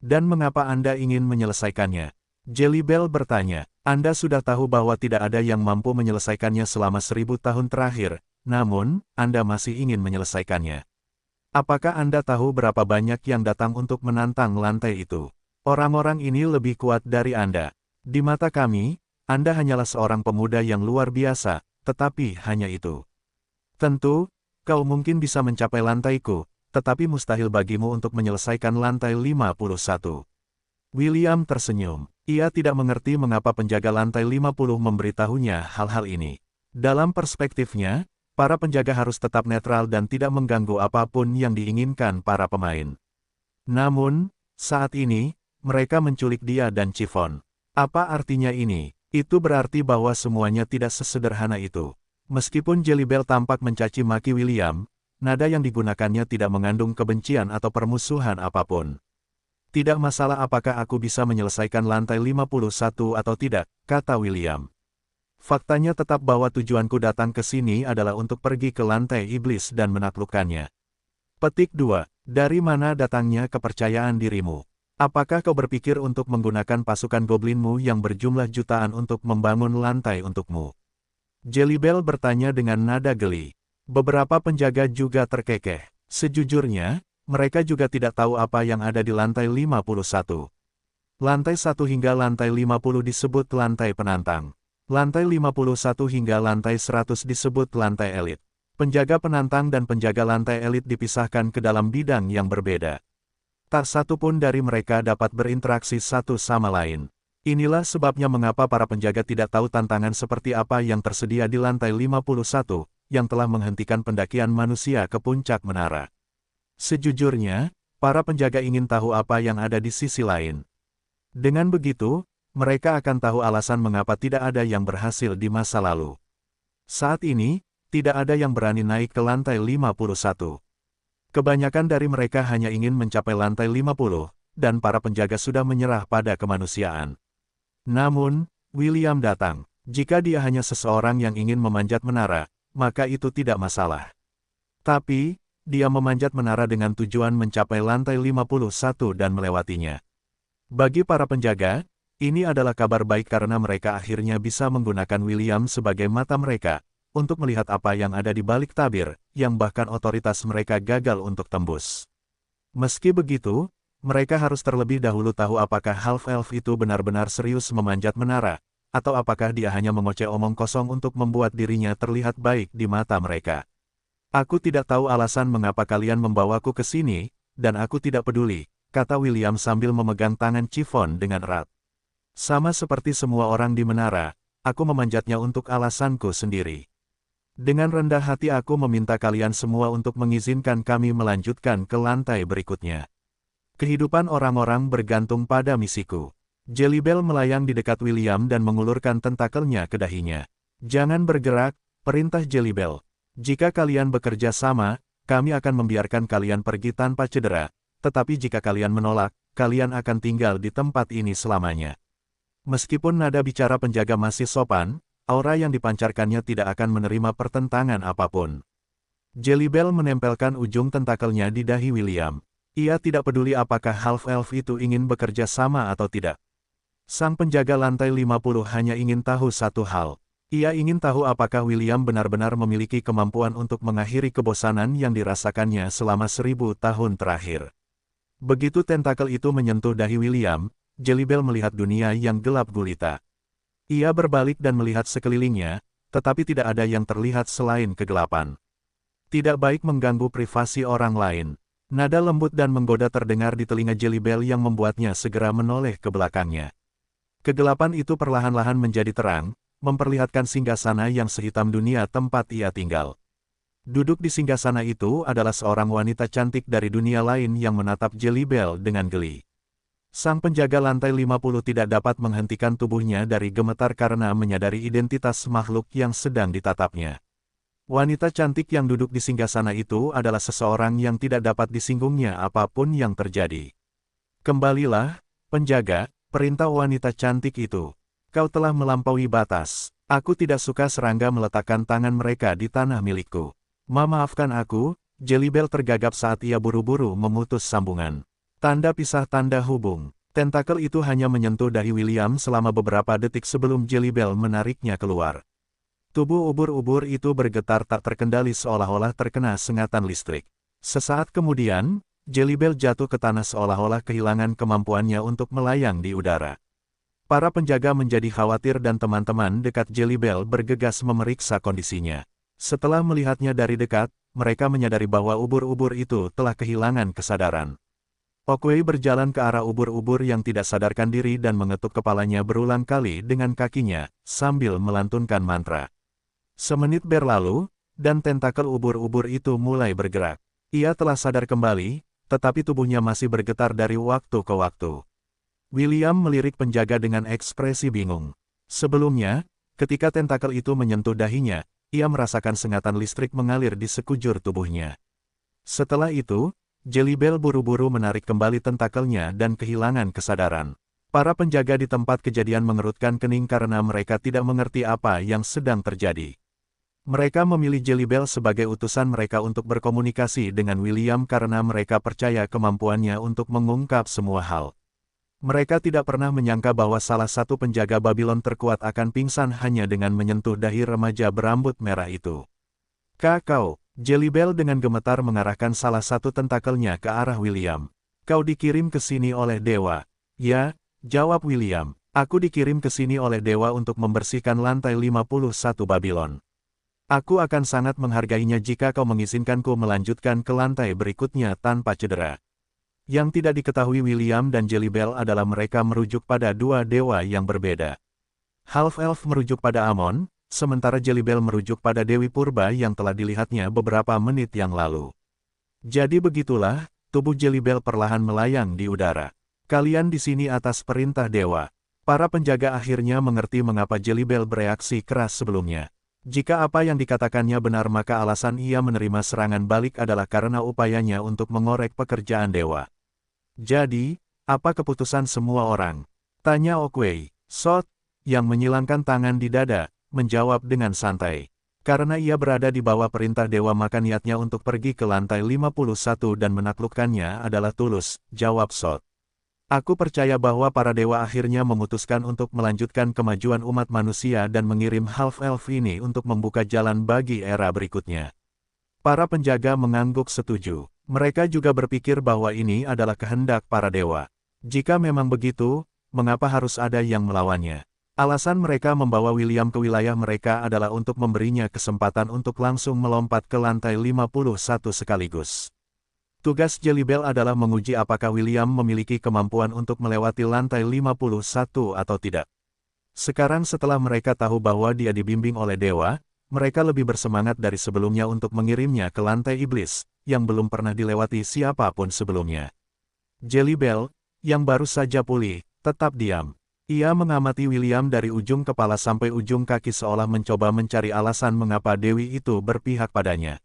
Dan mengapa Anda ingin menyelesaikannya? Jelly Bell bertanya. Anda sudah tahu bahwa tidak ada yang mampu menyelesaikannya selama 1000 tahun terakhir, namun, Anda masih ingin menyelesaikannya. Apakah Anda tahu berapa banyak yang datang untuk menantang lantai itu? Orang-orang ini lebih kuat dari Anda. Di mata kami, Anda hanyalah seorang pemuda yang luar biasa, tetapi hanya itu. Tentu, kau mungkin bisa mencapai lantaiku, tetapi mustahil bagimu untuk menyelesaikan lantai 51. William tersenyum. Ia tidak mengerti mengapa penjaga lantai 50 memberitahunya hal-hal ini. Dalam perspektifnya, para penjaga harus tetap netral dan tidak mengganggu apapun yang diinginkan para pemain. Namun, saat ini, mereka menculik dia dan Chiffon. Apa artinya ini? Itu berarti bahwa semuanya tidak sesederhana itu. Meskipun Jelly Bell tampak mencaci maki William, nada yang digunakannya tidak mengandung kebencian atau permusuhan apapun. Tidak masalah apakah aku bisa menyelesaikan lantai 51 atau tidak, kata William. Faktanya tetap bahwa tujuanku datang ke sini adalah untuk pergi ke lantai iblis dan menaklukkannya. Petik 2. Dari mana datangnya kepercayaan dirimu? Apakah kau berpikir untuk menggunakan pasukan goblinmu yang berjumlah jutaan untuk membangun lantai untukmu? Jelly Bell bertanya dengan nada geli. Beberapa penjaga juga terkekeh. Sejujurnya, mereka juga tidak tahu apa yang ada di lantai 51. Lantai 1 hingga lantai 50 disebut lantai penantang. Lantai 51 hingga lantai 100 disebut lantai elit. Penjaga penantang dan penjaga lantai elit dipisahkan ke dalam bidang yang berbeda. Tak satu pun dari mereka dapat berinteraksi satu sama lain. Inilah sebabnya mengapa para penjaga tidak tahu tantangan seperti apa yang tersedia di lantai 51, yang telah menghentikan pendakian manusia ke puncak menara. Sejujurnya, para penjaga ingin tahu apa yang ada di sisi lain. Dengan begitu, mereka akan tahu alasan mengapa tidak ada yang berhasil di masa lalu. Saat ini, tidak ada yang berani naik ke lantai 51. Kebanyakan dari mereka hanya ingin mencapai lantai 50, dan para penjaga sudah menyerah pada kemanusiaan. Namun, William datang. Jika dia hanya seseorang yang ingin memanjat menara, maka itu tidak masalah. Tapi, dia memanjat menara dengan tujuan mencapai lantai 51 dan melewatinya. Bagi para penjaga, ini adalah kabar baik karena mereka akhirnya bisa menggunakan William sebagai mata mereka, untuk melihat apa yang ada di balik tabir, yang bahkan otoritas mereka gagal untuk tembus. Meski begitu, mereka harus terlebih dahulu tahu apakah half-elf itu benar-benar serius memanjat menara, atau apakah dia hanya mengoceh omong kosong untuk membuat dirinya terlihat baik di mata mereka. Aku tidak tahu alasan mengapa kalian membawaku ke sini, dan aku tidak peduli, kata William sambil memegang tangan Chiffon dengan erat. Sama seperti semua orang di menara, aku memanjatnya untuk alasanku sendiri. Dengan rendah hati aku meminta kalian semua untuk mengizinkan kami melanjutkan ke lantai berikutnya. Kehidupan orang-orang bergantung pada misiku. Jelly Bell melayang di dekat William dan mengulurkan tentakelnya ke dahinya. Jangan bergerak, perintah Jelly Bell. Jika kalian bekerja sama, kami akan membiarkan kalian pergi tanpa cedera, tetapi jika kalian menolak, kalian akan tinggal di tempat ini selamanya. Meskipun nada bicara penjaga masih sopan, aura yang dipancarkannya tidak akan menerima pertentangan apapun. Jelly Bell menempelkan ujung tentakelnya di dahi William. Ia tidak peduli apakah half-elf itu ingin bekerja sama atau tidak. Sang penjaga lantai 50 hanya ingin tahu satu hal. Ia ingin tahu apakah William benar-benar memiliki kemampuan untuk mengakhiri kebosanan yang dirasakannya selama 1000 tahun terakhir. Begitu tentakel itu menyentuh dahi William, Jelly Bell melihat dunia yang gelap gulita. Ia berbalik dan melihat sekelilingnya, tetapi tidak ada yang terlihat selain kegelapan. Tidak baik mengganggu privasi orang lain. Nada lembut dan menggoda terdengar di telinga Jelly Bell yang membuatnya segera menoleh ke belakangnya. Kegelapan itu perlahan-lahan menjadi terang, memperlihatkan singgasana yang sehitam dunia tempat ia tinggal. Duduk di singgasana itu adalah seorang wanita cantik dari dunia lain yang menatap Jelly Bell dengan geli. Sang penjaga lantai 50 tidak dapat menghentikan tubuhnya dari gemetar karena menyadari identitas makhluk yang sedang ditatapnya. Wanita cantik yang duduk di singgasana itu adalah seseorang yang tidak dapat disinggungnya apapun yang terjadi. Kembalilah, penjaga, perintah wanita cantik itu. Kau telah melampaui batas. Aku tidak suka serangga meletakkan tangan mereka di tanah milikku. Maafkan aku, Jelly Bell tergagap saat ia buru-buru memutus sambungan. Tanda pisah tanda hubung. Tentakel itu hanya menyentuh dahi William selama beberapa detik sebelum Jelly Bell menariknya keluar. Tubuh ubur-ubur itu bergetar tak terkendali seolah-olah terkena sengatan listrik. Sesaat kemudian, Jelly Bell jatuh ke tanah seolah-olah kehilangan kemampuannya untuk melayang di udara. Para penjaga menjadi khawatir dan teman-teman dekat Jelly Bell bergegas memeriksa kondisinya. Setelah melihatnya dari dekat, mereka menyadari bahwa ubur-ubur itu telah kehilangan kesadaran. Oakway berjalan ke arah ubur-ubur yang tidak sadarkan diri dan mengetuk kepalanya berulang kali dengan kakinya, sambil melantunkan mantra. Semenit berlalu, dan tentakel ubur-ubur itu mulai bergerak. Ia telah sadar kembali, tetapi tubuhnya masih bergetar dari waktu ke waktu. William melirik penjaga dengan ekspresi bingung. Sebelumnya, ketika tentakel itu menyentuh dahinya, ia merasakan sengatan listrik mengalir di sekujur tubuhnya. Setelah itu, Jelly Bell buru-buru menarik kembali tentakelnya dan kehilangan kesadaran. Para penjaga di tempat kejadian mengerutkan kening karena mereka tidak mengerti apa yang sedang terjadi. Mereka memilih Jelly Bell sebagai utusan mereka untuk berkomunikasi dengan William karena mereka percaya kemampuannya untuk mengungkap semua hal. Mereka tidak pernah menyangka bahwa salah satu penjaga Babylon terkuat akan pingsan hanya dengan menyentuh dahi remaja berambut merah itu. Kau, Jelly Bell dengan gemetar mengarahkan salah satu tentakelnya ke arah William. Kau dikirim ke sini oleh dewa. Ya, jawab William. Aku dikirim ke sini oleh dewa untuk membersihkan lantai 51 Babylon. Aku akan sangat menghargainya jika kau mengizinkanku melanjutkan ke lantai berikutnya tanpa cedera. Yang tidak diketahui William dan Jelly Bell adalah mereka merujuk pada dua dewa yang berbeda. Half-Elf merujuk pada Amon, sementara Jelly Bell merujuk pada Dewi Purba yang telah dilihatnya beberapa menit yang lalu. Jadi begitulah, tubuh Jelly Bell perlahan melayang di udara. Kalian di sini atas perintah dewa. Para penjaga akhirnya mengerti mengapa Jelly Bell bereaksi keras sebelumnya. Jika apa yang dikatakannya benar maka alasan ia menerima serangan balik adalah karena upayanya untuk mengorek pekerjaan dewa. Jadi, apa keputusan semua orang? Tanya Oakway. Sot, yang menyilangkan tangan di dada, menjawab dengan santai. Karena ia berada di bawah perintah dewa maka niatnya untuk pergi ke lantai 51 dan menaklukkannya adalah tulus, jawab Sot. Aku percaya bahwa para dewa akhirnya memutuskan untuk melanjutkan kemajuan umat manusia dan mengirim Half-Elf ini untuk membuka jalan bagi era berikutnya. Para penjaga mengangguk setuju. Mereka juga berpikir bahwa ini adalah kehendak para dewa. Jika memang begitu, mengapa harus ada yang melawannya? Alasan mereka membawa William ke wilayah mereka adalah untuk memberinya kesempatan untuk langsung melompat ke lantai 51 sekaligus. Tugas Jelly Bell adalah menguji apakah William memiliki kemampuan untuk melewati lantai 51 atau tidak. Sekarang setelah mereka tahu bahwa dia dibimbing oleh dewa, mereka lebih bersemangat dari sebelumnya untuk mengirimnya ke lantai iblis, yang belum pernah dilewati siapapun sebelumnya. Jelly Bell, yang baru saja pulih, tetap diam. Ia mengamati William dari ujung kepala sampai ujung kaki seolah mencoba mencari alasan mengapa Dewi itu berpihak padanya.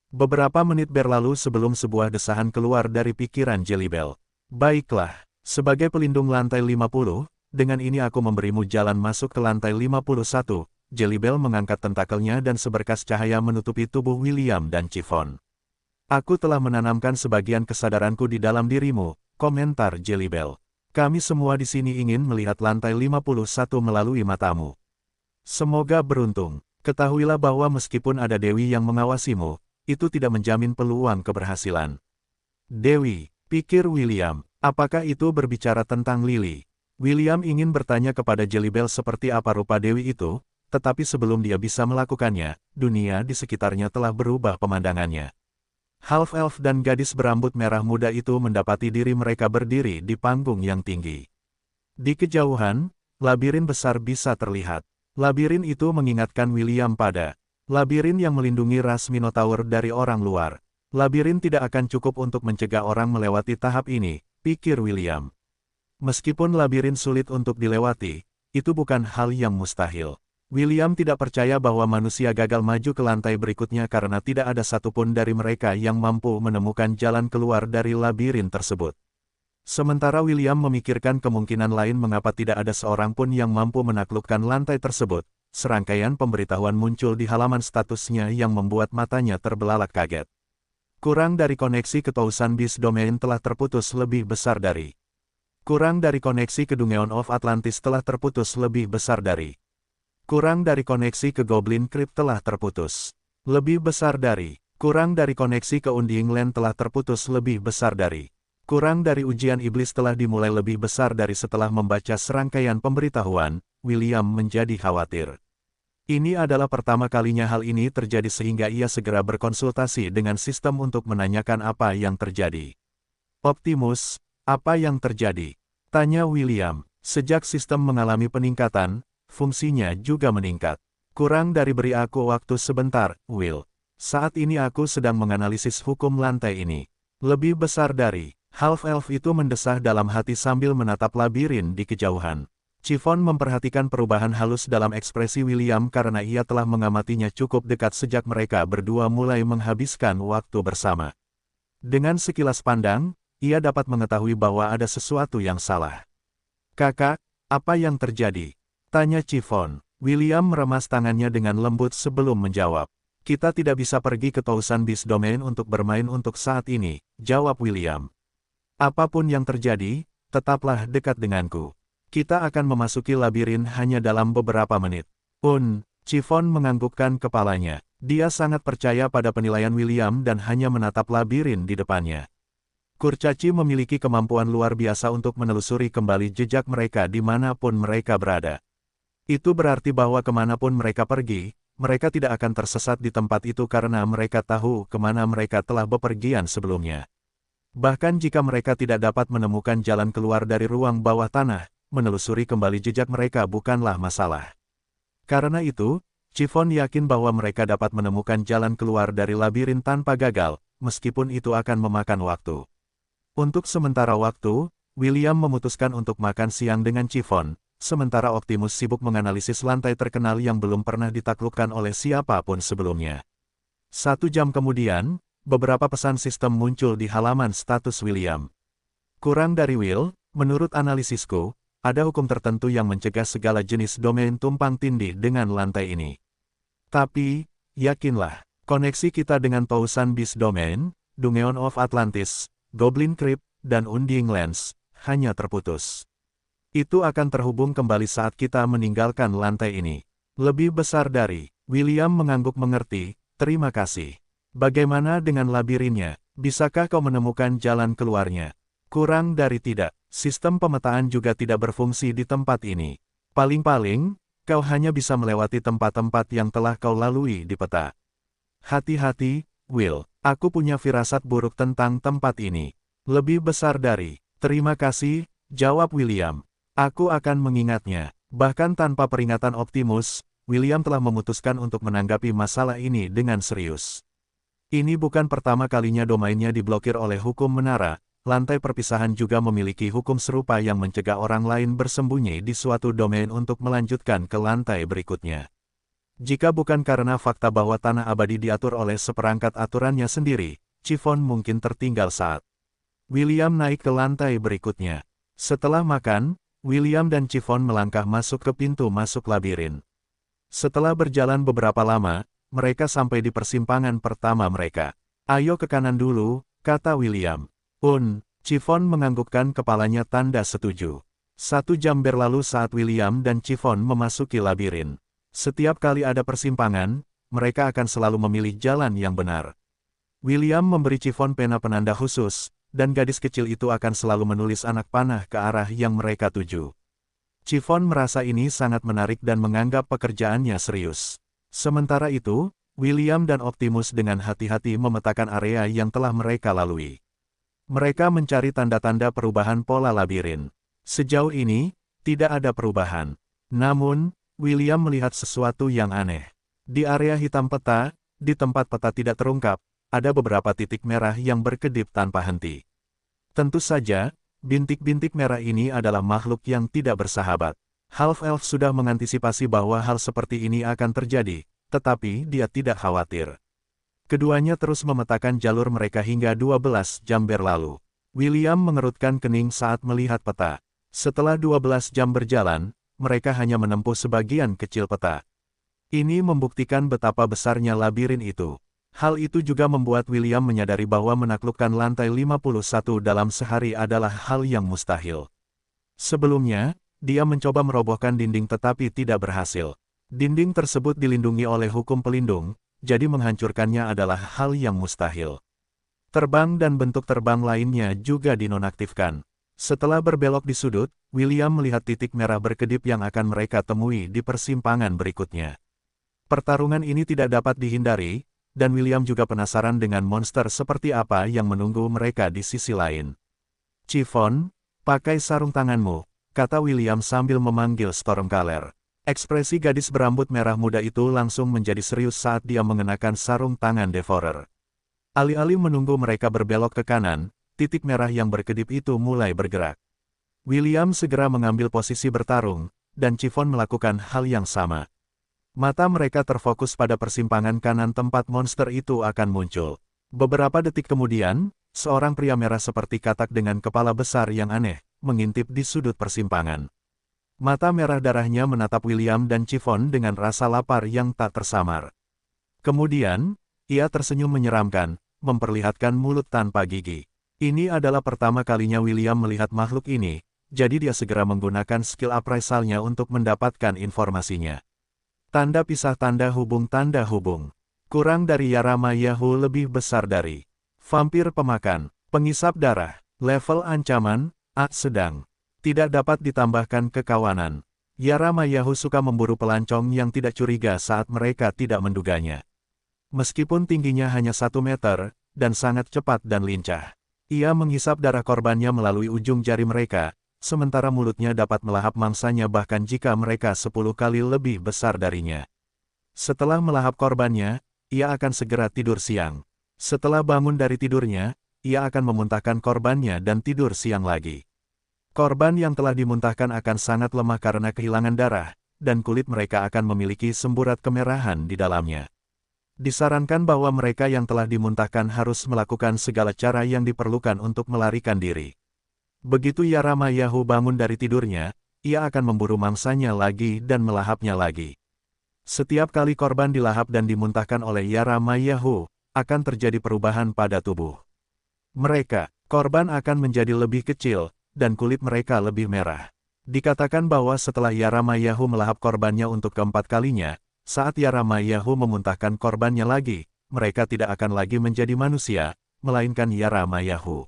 Beberapa menit berlalu sebelum sebuah desahan keluar dari pikiran Jelly Bell. Baiklah, sebagai pelindung lantai 50, dengan ini aku memberimu jalan masuk ke lantai 51. Jelly Bell mengangkat tentakelnya dan seberkas cahaya menutupi tubuh William dan Chiffon. Aku telah menanamkan sebagian kesadaranku di dalam dirimu, komentar Jelly Bell. Kami semua di sini ingin melihat lantai 51 melalui matamu. Semoga beruntung. Ketahuilah bahwa meskipun ada Dewi yang mengawasimu, itu tidak menjamin peluang keberhasilan. Dewi, pikir William, apakah itu berbicara tentang Lily? William ingin bertanya kepada Jelly Bell seperti apa rupa Dewi itu, tetapi sebelum dia bisa melakukannya, dunia di sekitarnya telah berubah pemandangannya. Half-Elf dan gadis berambut merah muda itu mendapati diri mereka berdiri di panggung yang tinggi. Di kejauhan, labirin besar bisa terlihat. Labirin itu mengingatkan William pada labirin yang melindungi ras Minotaur dari orang luar. Labirin tidak akan cukup untuk mencegah orang melewati tahap ini, pikir William. Meskipun labirin sulit untuk dilewati, itu bukan hal yang mustahil. William tidak percaya bahwa manusia gagal maju ke lantai berikutnya karena tidak ada satupun dari mereka yang mampu menemukan jalan keluar dari labirin tersebut. Sementara William memikirkan kemungkinan lain mengapa tidak ada seorang pun yang mampu menaklukkan lantai tersebut, serangkaian pemberitahuan muncul di halaman statusnya yang membuat matanya terbelalak kaget. Kurang dari koneksi ke Thousand Beast Domain telah terputus lebih besar dari. Kurang dari koneksi ke Dungeon of Atlantis telah terputus lebih besar dari. Kurang dari koneksi ke Goblin Crypt telah terputus. Lebih besar dari. Kurang dari koneksi ke Undying Land telah terputus lebih besar dari. Kurang dari ujian iblis telah dimulai lebih besar dari. Setelah membaca serangkaian pemberitahuan, William menjadi khawatir. Ini adalah pertama kalinya hal ini terjadi sehingga ia segera berkonsultasi dengan sistem untuk menanyakan apa yang terjadi. Optimus, apa yang terjadi? Tanya William. Sejak sistem mengalami peningkatan, fungsinya juga meningkat. Kurang dari beri aku waktu sebentar, Will. Saat ini aku sedang menganalisis hukum lantai ini. Lebih besar dari. Half-elf itu mendesah dalam hati sambil menatap labirin di kejauhan. Chiffon memperhatikan perubahan halus dalam ekspresi William karena ia telah mengamatinya cukup dekat sejak mereka berdua mulai menghabiskan waktu bersama. Dengan sekilas pandang, ia dapat mengetahui bahwa ada sesuatu yang salah. Kakak, apa yang terjadi? Tanya Chiffon. William meremas tangannya dengan lembut sebelum menjawab. Kita tidak bisa pergi ke Thousand Beast Domain untuk bermain untuk saat ini, jawab William. Apapun yang terjadi, tetaplah dekat denganku. Kita akan memasuki labirin hanya dalam beberapa menit. Chiffon menganggukkan kepalanya. Dia sangat percaya pada penilaian William dan hanya menatap labirin di depannya. Kurcaci memiliki kemampuan luar biasa untuk menelusuri kembali jejak mereka dimanapun mereka berada. Itu berarti bahwa kemanapun mereka pergi, mereka tidak akan tersesat di tempat itu karena mereka tahu kemana mereka telah bepergian sebelumnya. Bahkan jika mereka tidak dapat menemukan jalan keluar dari ruang bawah tanah, menelusuri kembali jejak mereka bukanlah masalah. Karena itu, Chiffon yakin bahwa mereka dapat menemukan jalan keluar dari labirin tanpa gagal, meskipun itu akan memakan waktu. Untuk sementara waktu, William memutuskan untuk makan siang dengan Chiffon, sementara Optimus sibuk menganalisis lantai terkenal yang belum pernah ditaklukkan oleh siapapun sebelumnya. 1 jam kemudian, beberapa pesan sistem muncul di halaman status William. Kurang dari Will, menurut analisisku, ada hukum tertentu yang mencegah segala jenis domain tumpang tindih dengan lantai ini. Tapi, yakinlah, koneksi kita dengan Thousand Beast Domain, Dungeon of Atlantis, Goblin Crypt, dan Undying Lands, hanya terputus. Itu akan terhubung kembali saat kita meninggalkan lantai ini. Lebih besar dari. William mengangguk mengerti, terima kasih. Bagaimana dengan labirinnya? Bisakah kau menemukan jalan keluarnya? Kurang dari tidak. Sistem pemetaan juga tidak berfungsi di tempat ini. Paling-paling, kau hanya bisa melewati tempat-tempat yang telah kau lalui di peta. Hati-hati, Will. Aku punya firasat buruk tentang tempat ini. Lebih besar dari. Terima kasih, jawab William. Aku akan mengingatnya. Bahkan tanpa peringatan Optimus, William telah memutuskan untuk menanggapi masalah ini dengan serius. Ini bukan pertama kalinya domainnya diblokir oleh hukum menara. Lantai perpisahan juga memiliki hukum serupa yang mencegah orang lain bersembunyi di suatu domain untuk melanjutkan ke lantai berikutnya. Jika bukan karena fakta bahwa tanah abadi diatur oleh seperangkat aturannya sendiri, Chiffon mungkin tertinggal saat William naik ke lantai berikutnya. Setelah makan, William dan Chiffon melangkah masuk ke pintu masuk labirin. Setelah berjalan beberapa lama, mereka sampai di persimpangan pertama mereka. Ayo ke kanan dulu, kata William. Chiffon menganggukkan kepalanya tanda setuju. 1 jam berlalu saat William dan Chiffon memasuki labirin. Setiap kali ada persimpangan, mereka akan selalu memilih jalan yang benar. William memberi Chiffon pena penanda khusus, dan gadis kecil itu akan selalu menulis anak panah ke arah yang mereka tuju. Chiffon merasa ini sangat menarik dan menganggap pekerjaannya serius. Sementara itu, William dan Optimus dengan hati-hati memetakan area yang telah mereka lalui. Mereka mencari tanda-tanda perubahan pola labirin. Sejauh ini, tidak ada perubahan. Namun, William melihat sesuatu yang aneh. Di area hitam peta, di tempat peta tidak terungkap, ada beberapa titik merah yang berkedip tanpa henti. Tentu saja, bintik-bintik merah ini adalah makhluk yang tidak bersahabat. Half-Elf sudah mengantisipasi bahwa hal seperti ini akan terjadi, tetapi dia tidak khawatir. Keduanya terus memetakan jalur mereka hingga 12 jam berlalu. William mengerutkan kening saat melihat peta. Setelah 12 jam berjalan, mereka hanya menempuh sebagian kecil peta. Ini membuktikan betapa besarnya labirin itu. Hal itu juga membuat William menyadari bahwa menaklukkan lantai 51 dalam sehari adalah hal yang mustahil. Sebelumnya, dia mencoba merobohkan dinding tetapi tidak berhasil. Dinding tersebut dilindungi oleh hukum pelindung, jadi menghancurkannya adalah hal yang mustahil. Terbang dan bentuk terbang lainnya juga dinonaktifkan. Setelah berbelok di sudut, William melihat titik merah berkedip yang akan mereka temui di persimpangan berikutnya. Pertarungan ini tidak dapat dihindari, dan William juga penasaran dengan monster seperti apa yang menunggu mereka di sisi lain. Chiffon, pakai sarung tanganmu, kata William sambil memanggil Stormcaller. Ekspresi gadis berambut merah muda itu langsung menjadi serius saat dia mengenakan sarung tangan Devourer. Alih-alih menunggu mereka berbelok ke kanan, titik merah yang berkedip itu mulai bergerak. William segera mengambil posisi bertarung, dan Chiffon melakukan hal yang sama. Mata mereka terfokus pada persimpangan kanan tempat monster itu akan muncul. Beberapa detik kemudian, seorang pria merah seperti katak dengan kepala besar yang aneh, mengintip di sudut persimpangan. Mata merah darahnya menatap William dan Chiffon dengan rasa lapar yang tak tersamar. Kemudian, ia tersenyum menyeramkan, memperlihatkan mulut tanpa gigi. Ini adalah pertama kalinya William melihat makhluk ini, jadi dia segera menggunakan skill appraisalnya untuk mendapatkan informasinya. Tanda pisah tanda hubung. Kurang dari Yarama Yahoo lebih besar dari vampir pemakan, pengisap darah, level ancaman, A sedang. Tidak dapat ditambahkan kekawanan. Yarama Yahoo suka memburu pelancong yang tidak curiga saat mereka tidak menduganya. Meskipun tingginya hanya 1 meter, dan sangat cepat dan lincah. Ia menghisap darah korbannya melalui ujung jari mereka, sementara mulutnya dapat melahap mangsanya bahkan jika mereka 10 kali lebih besar darinya. Setelah melahap korbannya, ia akan segera tidur siang. Setelah bangun dari tidurnya, ia akan memuntahkan korbannya dan tidur siang lagi. Korban yang telah dimuntahkan akan sangat lemah karena kehilangan darah, dan kulit mereka akan memiliki semburat kemerahan di dalamnya. Disarankan bahwa mereka yang telah dimuntahkan harus melakukan segala cara yang diperlukan untuk melarikan diri. Begitu Yarama Yahoo bangun dari tidurnya, ia akan memburu mangsanya lagi dan melahapnya lagi. Setiap kali korban dilahap dan dimuntahkan oleh Yarama Yahoo, akan terjadi perubahan pada tubuh mereka. Korban akan menjadi lebih kecil, dan kulit mereka lebih merah. Dikatakan bahwa setelah Yarama Yahoo melahap korbannya untuk keempat kalinya, saat Yarama Yahoo memuntahkan korbannya lagi, mereka tidak akan lagi menjadi manusia, melainkan Yarama Yahoo.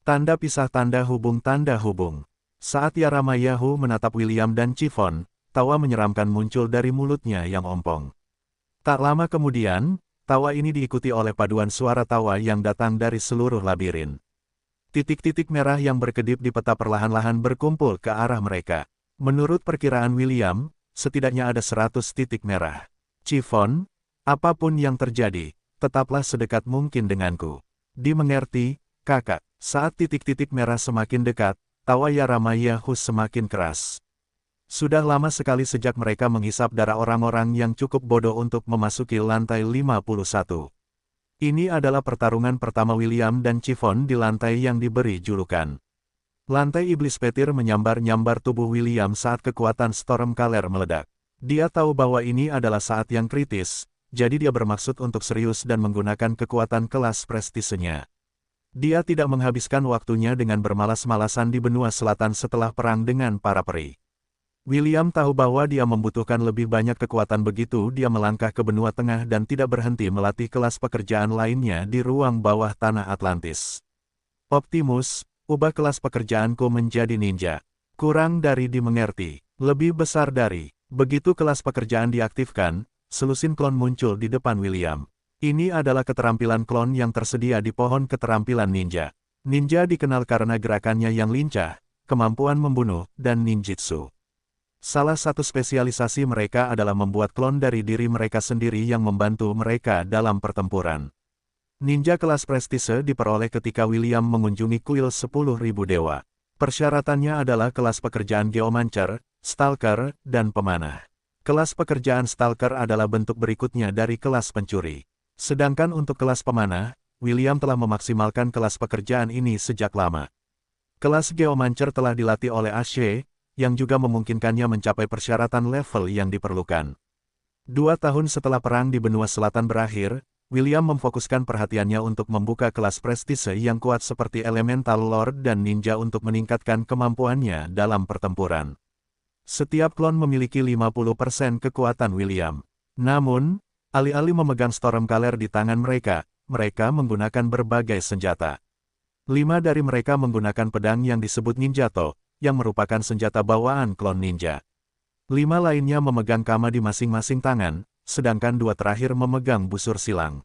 Tanda pisah tanda hubung. Saat Yarama Yahoo menatap William dan Chiffon, tawa menyeramkan muncul dari mulutnya yang ompong. Tak lama kemudian, tawa ini diikuti oleh paduan suara tawa yang datang dari seluruh labirin. Titik-titik merah yang berkedip di peta perlahan-lahan berkumpul ke arah mereka. Menurut perkiraan William, setidaknya ada 100 titik merah. Chiffon, apapun yang terjadi, tetaplah sedekat mungkin denganku. Dimengerti, kakak. Saat titik-titik merah semakin dekat, tawa Yarama Yahoo semakin keras. Sudah lama sekali sejak mereka menghisap darah orang-orang yang cukup bodoh untuk memasuki lantai 51. Ini adalah pertarungan pertama William dan Chiffon di lantai yang diberi julukan Lantai Iblis Petir. Menyambar-nyambar tubuh William saat kekuatan Stormcaller meledak. Dia tahu bahwa ini adalah saat yang kritis, jadi dia bermaksud untuk serius dan menggunakan kekuatan kelas prestisenya. Dia tidak menghabiskan waktunya dengan bermalas-malasan di benua selatan setelah perang dengan para peri. William tahu bahwa dia membutuhkan lebih banyak kekuatan, begitu dia melangkah ke benua tengah dan tidak berhenti melatih kelas pekerjaan lainnya di ruang bawah tanah Atlantis. Optimus, ubah kelas pekerjaanku menjadi ninja. Kurang dari dimengerti, lebih besar dari. Begitu kelas pekerjaan diaktifkan, selusin klon muncul di depan William. Ini adalah keterampilan klon yang tersedia di pohon keterampilan ninja. Ninja dikenal karena gerakannya yang lincah, kemampuan membunuh, dan ninjutsu. Salah satu spesialisasi mereka adalah membuat klon dari diri mereka sendiri yang membantu mereka dalam pertempuran. Ninja kelas prestise diperoleh ketika William mengunjungi kuil 10.000 dewa. Persyaratannya adalah kelas pekerjaan Geomancer, stalker, dan pemanah. Kelas pekerjaan stalker adalah bentuk berikutnya dari kelas pencuri. Sedangkan untuk kelas pemanah, William telah memaksimalkan kelas pekerjaan ini sejak lama. Kelas Geomancer telah dilatih oleh Ashe, yang juga memungkinkannya mencapai persyaratan level yang diperlukan. 2 tahun setelah perang di benua selatan berakhir, William memfokuskan perhatiannya untuk membuka kelas prestise yang kuat seperti Elemental Lord dan Ninja untuk meningkatkan kemampuannya dalam pertempuran. Setiap klon memiliki 50% kekuatan William. Namun, alih-alih memegang Stormcaller di tangan mereka menggunakan berbagai senjata. 5 dari mereka menggunakan pedang yang disebut Ninjato, yang merupakan senjata bawaan klon ninja. 5 lainnya memegang kama di masing-masing tangan, sedangkan 2 terakhir memegang busur silang.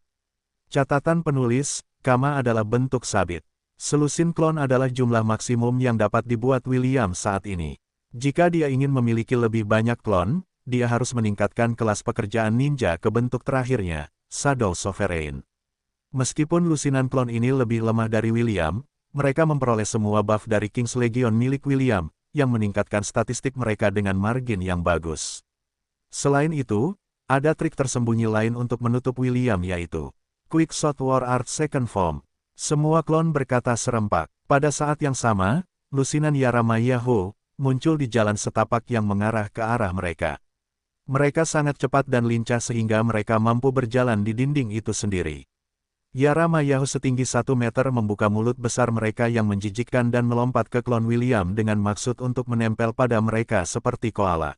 Catatan penulis, kama adalah bentuk sabit. Selusin klon adalah jumlah maksimum yang dapat dibuat William saat ini. Jika dia ingin memiliki lebih banyak klon, dia harus meningkatkan kelas pekerjaan ninja ke bentuk terakhirnya, Shadow Sovereign. Meskipun lusinan klon ini lebih lemah dari William, mereka memperoleh semua buff dari King's Legion milik William, yang meningkatkan statistik mereka dengan margin yang bagus. Selain itu, ada trik tersembunyi lain untuk menutup William yaitu Quick Shot War Art Second Form. Semua klon berkata serempak. Pada saat yang sama, lusinan Yaramayahu muncul di jalan setapak yang mengarah ke arah mereka. Mereka sangat cepat dan lincah sehingga mereka mampu berjalan di dinding itu sendiri. Yaramayahu setinggi 1 meter membuka mulut besar mereka yang menjijikkan dan melompat ke klon William dengan maksud untuk menempel pada mereka seperti koala.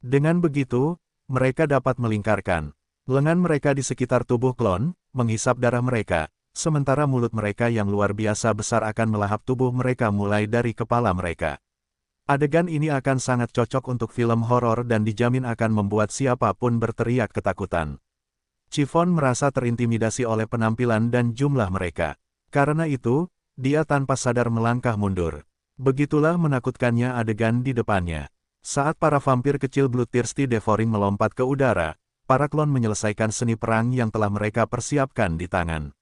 Dengan begitu, mereka dapat melingkarkan lengan mereka di sekitar tubuh klon, menghisap darah mereka, sementara mulut mereka yang luar biasa besar akan melahap tubuh mereka mulai dari kepala mereka. Adegan ini akan sangat cocok untuk film horor dan dijamin akan membuat siapapun berteriak ketakutan. Chiffon merasa terintimidasi oleh penampilan dan jumlah mereka. Karena itu, dia tanpa sadar melangkah mundur. Begitulah menakutkannya adegan di depannya. Saat para vampir kecil Bloodthirsty Devouring melompat ke udara, para klon menyelesaikan seni perang yang telah mereka persiapkan di tangan.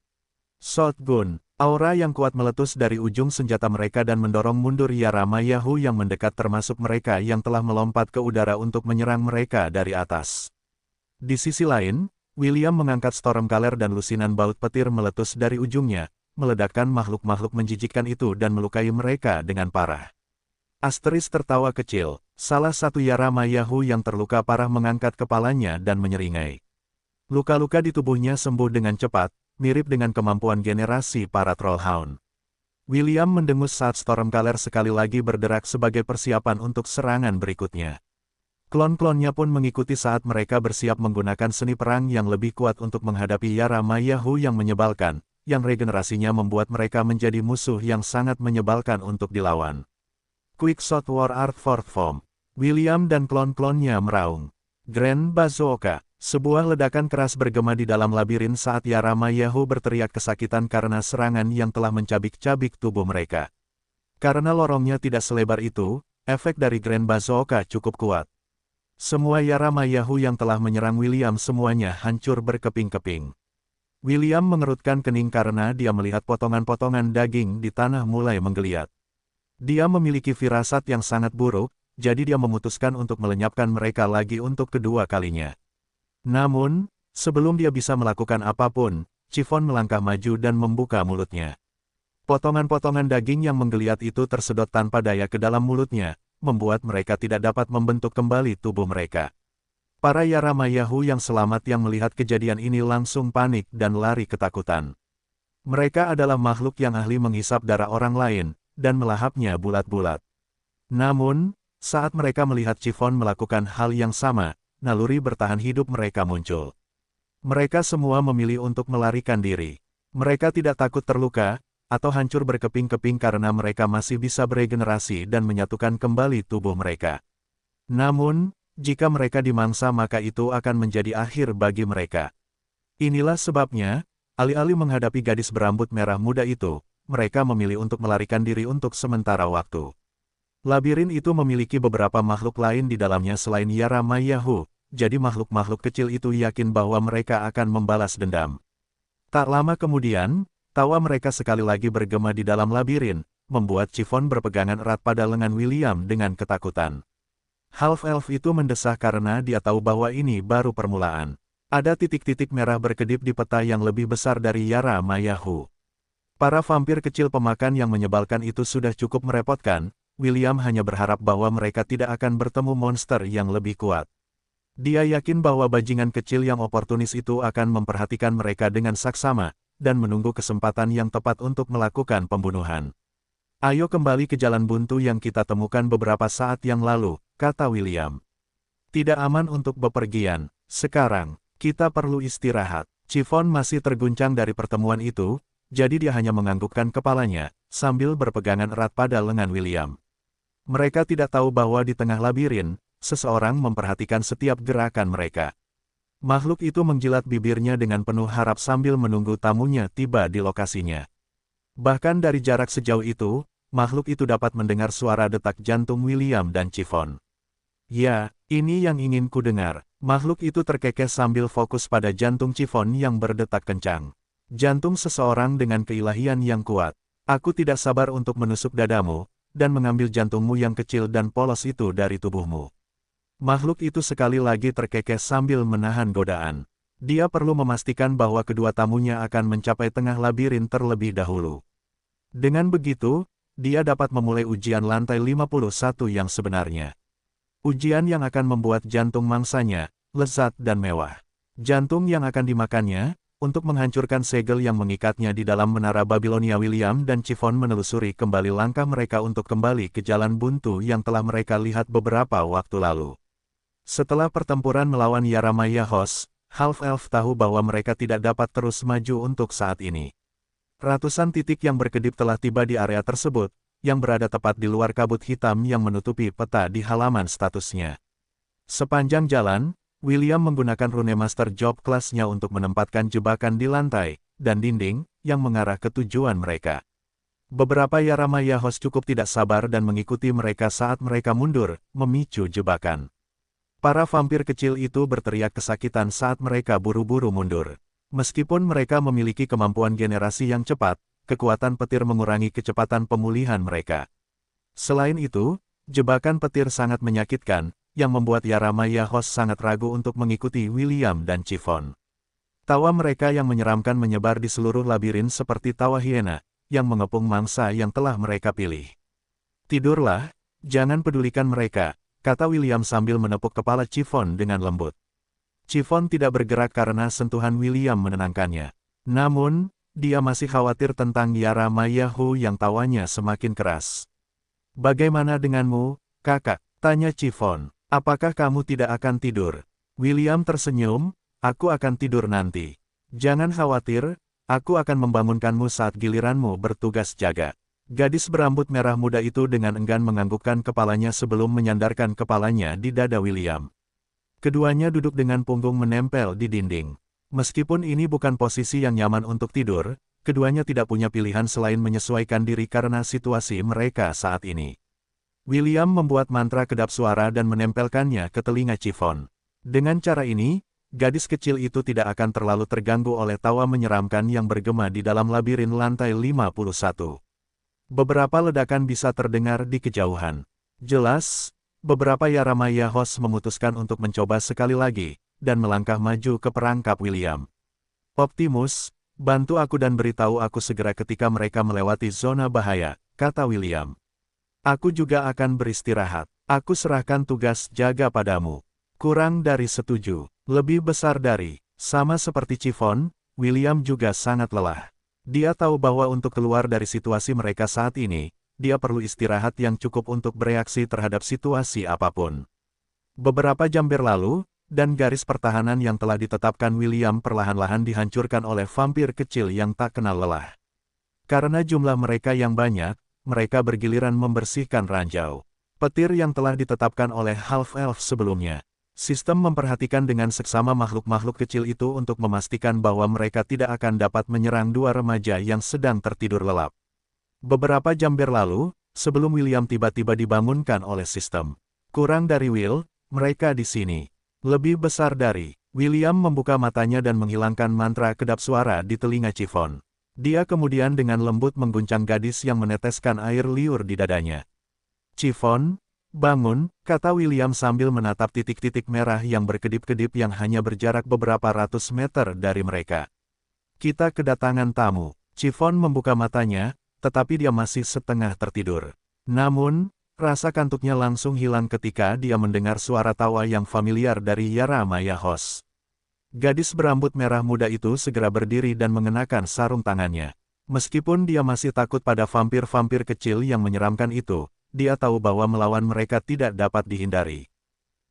Shotgun, aura yang kuat meletus dari ujung senjata mereka dan mendorong mundur Yaramayahu yang mendekat termasuk mereka yang telah melompat ke udara untuk menyerang mereka dari atas. Di sisi lain, William mengangkat Stormcaller dan lusinan baut petir meletus dari ujungnya, meledakkan makhluk-makhluk menjijikkan itu dan melukai mereka dengan parah. Asteris tertawa kecil, salah satu Yaramayahu yang terluka parah mengangkat kepalanya dan menyeringai. Luka-luka di tubuhnya sembuh dengan cepat, mirip dengan kemampuan generasi para Trollhound. William mendengus saat Stormcaller sekali lagi berderak sebagai persiapan untuk serangan berikutnya. Klon-klonnya pun mengikuti saat mereka bersiap menggunakan seni perang yang lebih kuat untuk menghadapi Yaramayahu yang menyebalkan, yang regenerasinya membuat mereka menjadi musuh yang sangat menyebalkan untuk dilawan. Quick Shot War Art Fourth Form. William dan klon-klonnya meraung. Grand Bazooka. Sebuah ledakan keras bergema di dalam labirin saat Yaramayahu berteriak kesakitan karena serangan yang telah mencabik-cabik tubuh mereka. Karena lorongnya tidak selebar itu, efek dari Grand Bazooka cukup kuat. Semua Yaramayahu yang telah menyerang William semuanya hancur berkeping-keping. William mengerutkan kening karena dia melihat potongan-potongan daging di tanah mulai menggeliat. Dia memiliki firasat yang sangat buruk, jadi dia memutuskan untuk melenyapkan mereka lagi untuk kedua kalinya. Namun, sebelum dia bisa melakukan apapun, Chiffon melangkah maju dan membuka mulutnya. Potongan-potongan daging yang menggeliat itu tersedot tanpa daya ke dalam mulutnya, membuat mereka tidak dapat membentuk kembali tubuh mereka. Para Yaramayahu yang selamat yang melihat kejadian ini langsung panik dan lari ketakutan. Mereka adalah makhluk yang ahli menghisap darah orang lain, dan melahapnya bulat-bulat. Namun, saat mereka melihat Chiffon melakukan hal yang sama, naluri bertahan hidup mereka muncul. Mereka semua memilih untuk melarikan diri. Mereka tidak takut terluka, atau hancur berkeping-keping karena mereka masih bisa beregenerasi dan menyatukan kembali tubuh mereka. Namun, jika mereka dimangsa maka itu akan menjadi akhir bagi mereka. Inilah sebabnya, alih-alih menghadapi gadis berambut merah muda itu, mereka memilih untuk melarikan diri untuk sementara waktu. Labirin itu memiliki beberapa makhluk lain di dalamnya selain Yaramayahu, jadi makhluk-makhluk kecil itu yakin bahwa mereka akan membalas dendam. Tak lama kemudian, tawa mereka sekali lagi bergema di dalam labirin, membuat Chiffon berpegangan erat pada lengan William dengan ketakutan. Half-elf itu mendesah karena dia tahu bahwa ini baru permulaan. Ada titik-titik merah berkedip di peta yang lebih besar dari Yara Mayahu. Para vampir kecil pemakan yang menyebalkan itu sudah cukup merepotkan, William hanya berharap bahwa mereka tidak akan bertemu monster yang lebih kuat. Dia yakin bahwa bajingan kecil yang oportunis itu akan memperhatikan mereka dengan saksama, dan menunggu kesempatan yang tepat untuk melakukan pembunuhan. Ayo kembali ke jalan buntu yang kita temukan beberapa saat yang lalu, kata William. Tidak aman untuk bepergian, sekarang, kita perlu istirahat. Chiffon masih terguncang dari pertemuan itu, jadi dia hanya menganggukkan kepalanya, sambil berpegangan erat pada lengan William. Mereka tidak tahu bahwa di tengah labirin, seseorang memperhatikan setiap gerakan mereka. Makhluk itu menjilat bibirnya dengan penuh harap sambil menunggu tamunya tiba di lokasinya. Bahkan dari jarak sejauh itu, makhluk itu dapat mendengar suara detak jantung William dan Chiffon. Ya, ini yang ingin ku dengar. Makhluk itu terkekeh sambil fokus pada jantung Chiffon yang berdetak kencang. Jantung seseorang dengan keilahian yang kuat. Aku tidak sabar untuk menusuk dadamu, dan mengambil jantungmu yang kecil dan polos itu dari tubuhmu. Makhluk itu sekali lagi terkekeh sambil menahan godaan. Dia perlu memastikan bahwa kedua tamunya akan mencapai tengah labirin terlebih dahulu. Dengan begitu, dia dapat memulai ujian lantai 51 yang sebenarnya. Ujian yang akan membuat jantung mangsanya, lezat dan mewah. Jantung yang akan dimakannya, untuk menghancurkan segel yang mengikatnya di dalam menara Babilonia. William dan Chiffon menelusuri kembali langkah mereka untuk kembali ke jalan buntu yang telah mereka lihat beberapa waktu lalu. Setelah pertempuran melawan Yara Mayahos, Half-Elf tahu bahwa mereka tidak dapat terus maju untuk saat ini. Ratusan titik yang berkedip telah tiba di area tersebut, yang berada tepat di luar kabut hitam yang menutupi peta di halaman statusnya. Sepanjang jalan, William menggunakan rune Master Job kelasnya untuk menempatkan jebakan di lantai dan dinding yang mengarah ke tujuan mereka. Beberapa Yara Mayahos cukup tidak sabar dan mengikuti mereka saat mereka mundur, memicu jebakan. Para vampir kecil itu berteriak kesakitan saat mereka buru-buru mundur. Meskipun mereka memiliki kemampuan generasi yang cepat, kekuatan petir mengurangi kecepatan pemulihan mereka. Selain itu, jebakan petir sangat menyakitkan, yang membuat Yara Mayahos sangat ragu untuk mengikuti William dan Chiffon. Tawa mereka yang menyeramkan menyebar di seluruh labirin seperti tawa hiena, yang mengepung mangsa yang telah mereka pilih. Tidurlah, jangan pedulikan mereka, kata William sambil menepuk kepala Chiffon dengan lembut. Chiffon tidak bergerak karena sentuhan William menenangkannya. Namun, dia masih khawatir tentang Yara Mayahu yang tawanya semakin keras. Bagaimana denganmu, kakak? Tanya Chiffon. Apakah kamu tidak akan tidur? William tersenyum, aku akan tidur nanti. Jangan khawatir, aku akan membangunkanmu saat giliranmu bertugas jaga. Gadis berambut merah muda itu dengan enggan menganggukkan kepalanya sebelum menyandarkan kepalanya di dada William. Keduanya duduk dengan punggung menempel di dinding. Meskipun ini bukan posisi yang nyaman untuk tidur, keduanya tidak punya pilihan selain menyesuaikan diri karena situasi mereka saat ini. William membuat mantra kedap suara dan menempelkannya ke telinga Chiffon. Dengan cara ini, gadis kecil itu tidak akan terlalu terganggu oleh tawa menyeramkan yang bergema di dalam labirin lantai 51. Beberapa ledakan bisa terdengar di kejauhan. Jelas, beberapa Yara Mayahos memutuskan untuk mencoba sekali lagi, dan melangkah maju ke perangkap William. Optimus, bantu aku dan beritahu aku segera ketika mereka melewati zona bahaya, kata William. Aku juga akan beristirahat. Aku serahkan tugas jaga padamu. Kurang dari setuju. Lebih besar dari. Sama seperti Chiffon, William juga sangat lelah. Dia tahu bahwa untuk keluar dari situasi mereka saat ini, dia perlu istirahat yang cukup untuk bereaksi terhadap situasi apapun. Beberapa jam berlalu, dan garis pertahanan yang telah ditetapkan William perlahan-lahan dihancurkan oleh vampir kecil yang tak kenal lelah. Karena jumlah mereka yang banyak, mereka bergiliran membersihkan ranjau. Petir yang telah ditetapkan oleh Half-Elf sebelumnya. Sistem memperhatikan dengan seksama makhluk-makhluk kecil itu untuk memastikan bahwa mereka tidak akan dapat menyerang dua remaja yang sedang tertidur lelap. Beberapa jam berlalu, sebelum William tiba-tiba dibangunkan oleh sistem. Kurang dari Will, mereka di sini. Lebih besar dari. William membuka matanya dan menghilangkan mantra kedap suara di telinga Chiffon. Dia kemudian dengan lembut mengguncang gadis yang meneteskan air liur di dadanya. Chiffon, Bangun, kata William sambil menatap titik-titik merah yang berkedip-kedip yang hanya berjarak beberapa ratus meter dari mereka. Kita kedatangan tamu. Chiffon membuka matanya, tetapi dia masih setengah tertidur. Namun, rasa kantuknya langsung hilang ketika dia mendengar suara tawa yang familiar dari Yara Maya Hos. Gadis berambut merah muda itu segera berdiri dan mengenakan sarung tangannya. Meskipun dia masih takut pada vampir-vampir kecil yang menyeramkan itu, dia tahu bahwa melawan mereka tidak dapat dihindari.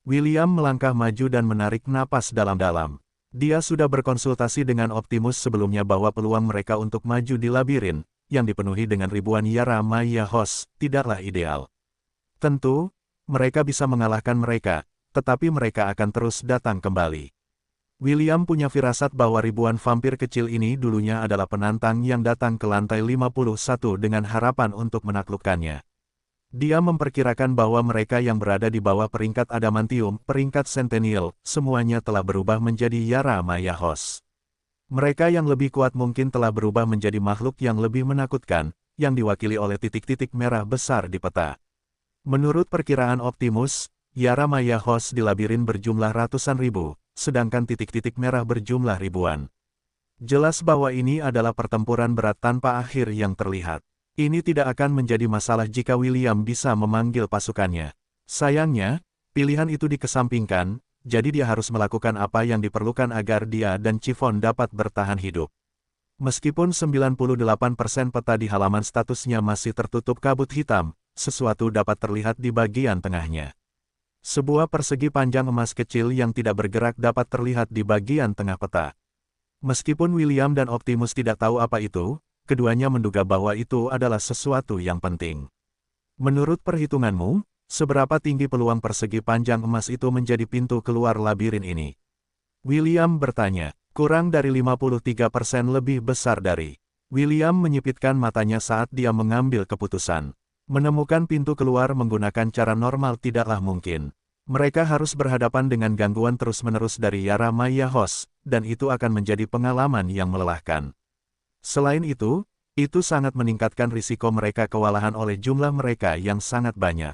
William melangkah maju dan menarik napas dalam-dalam. Dia sudah berkonsultasi dengan Optimus sebelumnya bahwa peluang mereka untuk maju di labirin, yang dipenuhi dengan ribuan Yara Maya Hos, tidaklah ideal. Tentu, mereka bisa mengalahkan mereka, tetapi mereka akan terus datang kembali. William punya firasat bahwa ribuan vampir kecil ini dulunya adalah penantang yang datang ke lantai 51 dengan harapan untuk menaklukkannya. Dia memperkirakan bahwa mereka yang berada di bawah peringkat adamantium, peringkat Centennial, semuanya telah berubah menjadi Yara Maya Hos. Mereka yang lebih kuat mungkin telah berubah menjadi makhluk yang lebih menakutkan, yang diwakili oleh titik-titik merah besar di peta. Menurut perkiraan Optimus, Yara Maya Hos di labirin berjumlah ratusan ribu, sedangkan titik-titik merah berjumlah ribuan. Jelas bahwa ini adalah pertempuran berat tanpa akhir yang terlihat. Ini tidak akan menjadi masalah jika William bisa memanggil pasukannya. Sayangnya, pilihan itu dikesampingkan, jadi dia harus melakukan apa yang diperlukan agar dia dan Chiffon dapat bertahan hidup. Meskipun 98% peta di halaman statusnya masih tertutup kabut hitam, sesuatu dapat terlihat di bagian tengahnya. Sebuah persegi panjang emas kecil yang tidak bergerak dapat terlihat di bagian tengah peta. Meskipun William dan Optimus tidak tahu apa itu, keduanya menduga bahwa itu adalah sesuatu yang penting. Menurut perhitunganmu, seberapa tinggi peluang persegi panjang emas itu menjadi pintu keluar labirin ini? William bertanya. Kurang dari 53% lebih besar dari. William menyipitkan matanya saat dia mengambil keputusan. Menemukan pintu keluar menggunakan cara normal tidaklah mungkin. Mereka harus berhadapan dengan gangguan terus-menerus dari Yara Maya Hos, dan itu akan menjadi pengalaman yang melelahkan. Selain itu sangat meningkatkan risiko mereka kewalahan oleh jumlah mereka yang sangat banyak.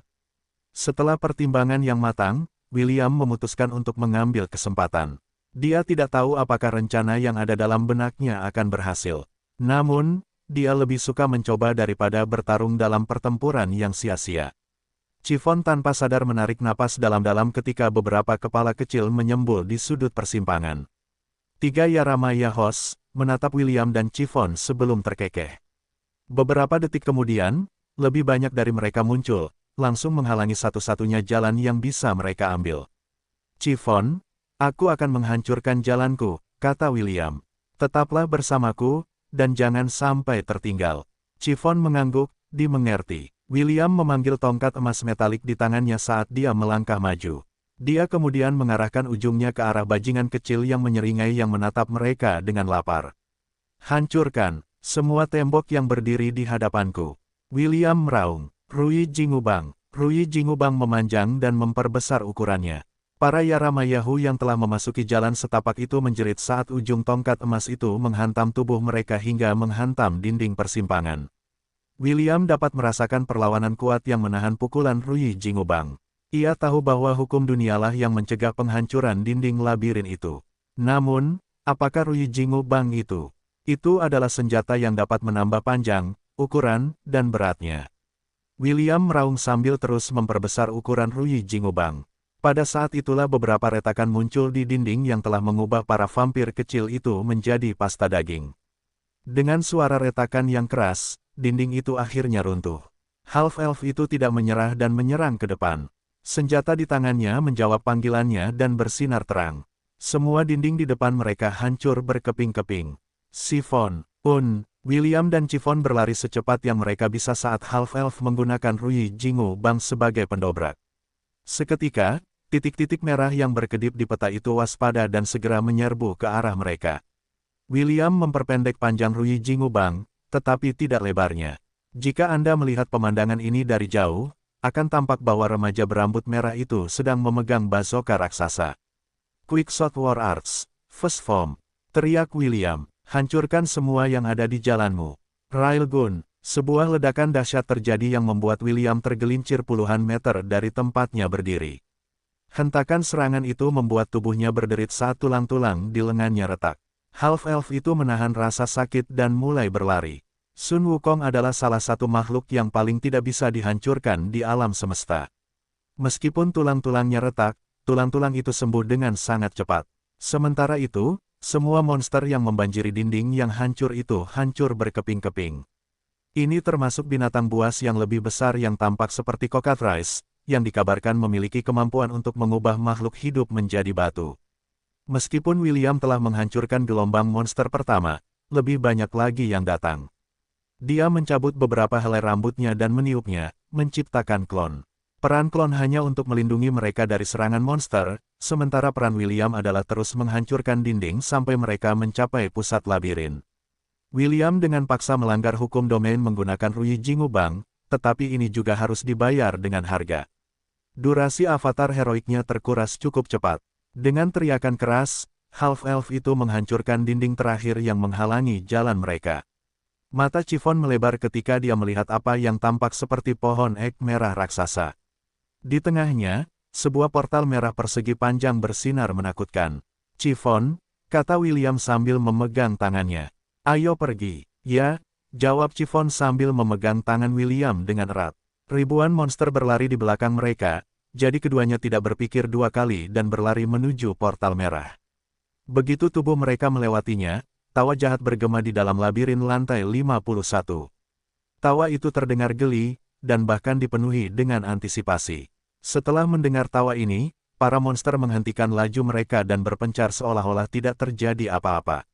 Setelah pertimbangan yang matang, William memutuskan untuk mengambil kesempatan. Dia tidak tahu apakah rencana yang ada dalam benaknya akan berhasil. Namun, dia lebih suka mencoba daripada bertarung dalam pertempuran yang sia-sia. Chiffon tanpa sadar menarik napas dalam-dalam ketika beberapa kepala kecil menyembul di sudut persimpangan. 3 Yara Maya Hos menatap William dan Chiffon sebelum terkekeh. Beberapa detik kemudian, lebih banyak dari mereka muncul, langsung menghalangi satu-satunya jalan yang bisa mereka ambil. Chiffon, aku akan menghancurkan jalanku, kata William. Tetaplah bersamaku, dan jangan sampai tertinggal. Chiffon mengangguk, dimengerti. William memanggil tongkat emas metalik di tangannya saat dia melangkah maju. Dia kemudian mengarahkan ujungnya ke arah bajingan kecil yang menyeringai yang menatap mereka dengan lapar. Hancurkan semua tembok yang berdiri di hadapanku. William meraung. Rui Jingubang. Rui Jingubang memanjang dan memperbesar ukurannya. Para Yara Mayahu yang telah memasuki jalan setapak itu menjerit saat ujung tongkat emas itu menghantam tubuh mereka hingga menghantam dinding persimpangan. William dapat merasakan perlawanan kuat yang menahan pukulan Rui Jingubang. Ia tahu bahwa hukum dunialah yang mencegah penghancuran dinding labirin itu. Namun, apakah Rui Jingubang itu? Itu adalah senjata yang dapat menambah panjang, ukuran, dan beratnya. William meraung sambil terus memperbesar ukuran Rui Jingubang. Pada saat itulah beberapa retakan muncul di dinding yang telah mengubah para vampir kecil itu menjadi pasta daging. Dengan suara retakan yang keras, dinding itu akhirnya runtuh. Half-elf itu tidak menyerah dan menyerang ke depan. Senjata di tangannya menjawab panggilannya dan bersinar terang. Semua dinding di depan mereka hancur berkeping-keping. Chiffon, William dan Chiffon berlari secepat yang mereka bisa saat Half-elf menggunakan Rui Jingubang sebagai pendobrak. Seketika, titik-titik merah yang berkedip di peta itu waspada dan segera menyerbu ke arah mereka. William memperpendek panjang Rui Jingubang, tetapi tidak lebarnya. Jika Anda melihat pemandangan ini dari jauh, akan tampak bahwa remaja berambut merah itu sedang memegang bazooka raksasa. Quickshot War Arts, Fast Form, teriak William, hancurkan semua yang ada di jalanmu. Railgun, Sebuah ledakan dahsyat terjadi yang membuat William tergelincir puluhan meter dari tempatnya berdiri. Hentakan serangan itu membuat tubuhnya berderit saat tulang-tulang di lengannya retak. Half-elf itu menahan rasa sakit dan mulai berlari. Sun Wukong adalah salah satu makhluk yang paling tidak bisa dihancurkan di alam semesta. Meskipun tulang-tulangnya retak, tulang-tulang itu sembuh dengan sangat cepat. Sementara itu, semua monster yang membanjiri dinding yang hancur itu hancur berkeping-keping. Ini termasuk binatang buas yang lebih besar yang tampak seperti cockatrice, yang dikabarkan memiliki kemampuan untuk mengubah makhluk hidup menjadi batu. Meskipun William telah menghancurkan gelombang monster pertama, lebih banyak lagi yang datang. Dia mencabut beberapa helai rambutnya dan meniupnya, menciptakan klon. Peran klon hanya untuk melindungi mereka dari serangan monster, sementara peran William adalah terus menghancurkan dinding sampai mereka mencapai pusat labirin. William dengan paksa melanggar hukum domain menggunakan Ruyi Jingubang, tetapi ini juga harus dibayar dengan harga. Durasi avatar heroiknya terkuras cukup cepat. Dengan teriakan keras, half-elf itu menghancurkan dinding terakhir yang menghalangi jalan mereka. Mata Chiffon melebar ketika dia melihat apa yang tampak seperti pohon ek merah raksasa. Di tengahnya, sebuah portal merah persegi panjang bersinar menakutkan. Chiffon, kata William sambil memegang tangannya. Ayo pergi. Ya, jawab Chiffon sambil memegang tangan William dengan erat. Ribuan monster berlari di belakang mereka, jadi keduanya tidak berpikir dua kali dan berlari menuju portal merah. Begitu tubuh mereka melewatinya, tawa jahat bergema di dalam labirin lantai 51. Tawa itu terdengar geli, dan bahkan dipenuhi dengan antisipasi. Setelah mendengar tawa ini, para monster menghentikan laju mereka dan berpencar seolah-olah tidak terjadi apa-apa.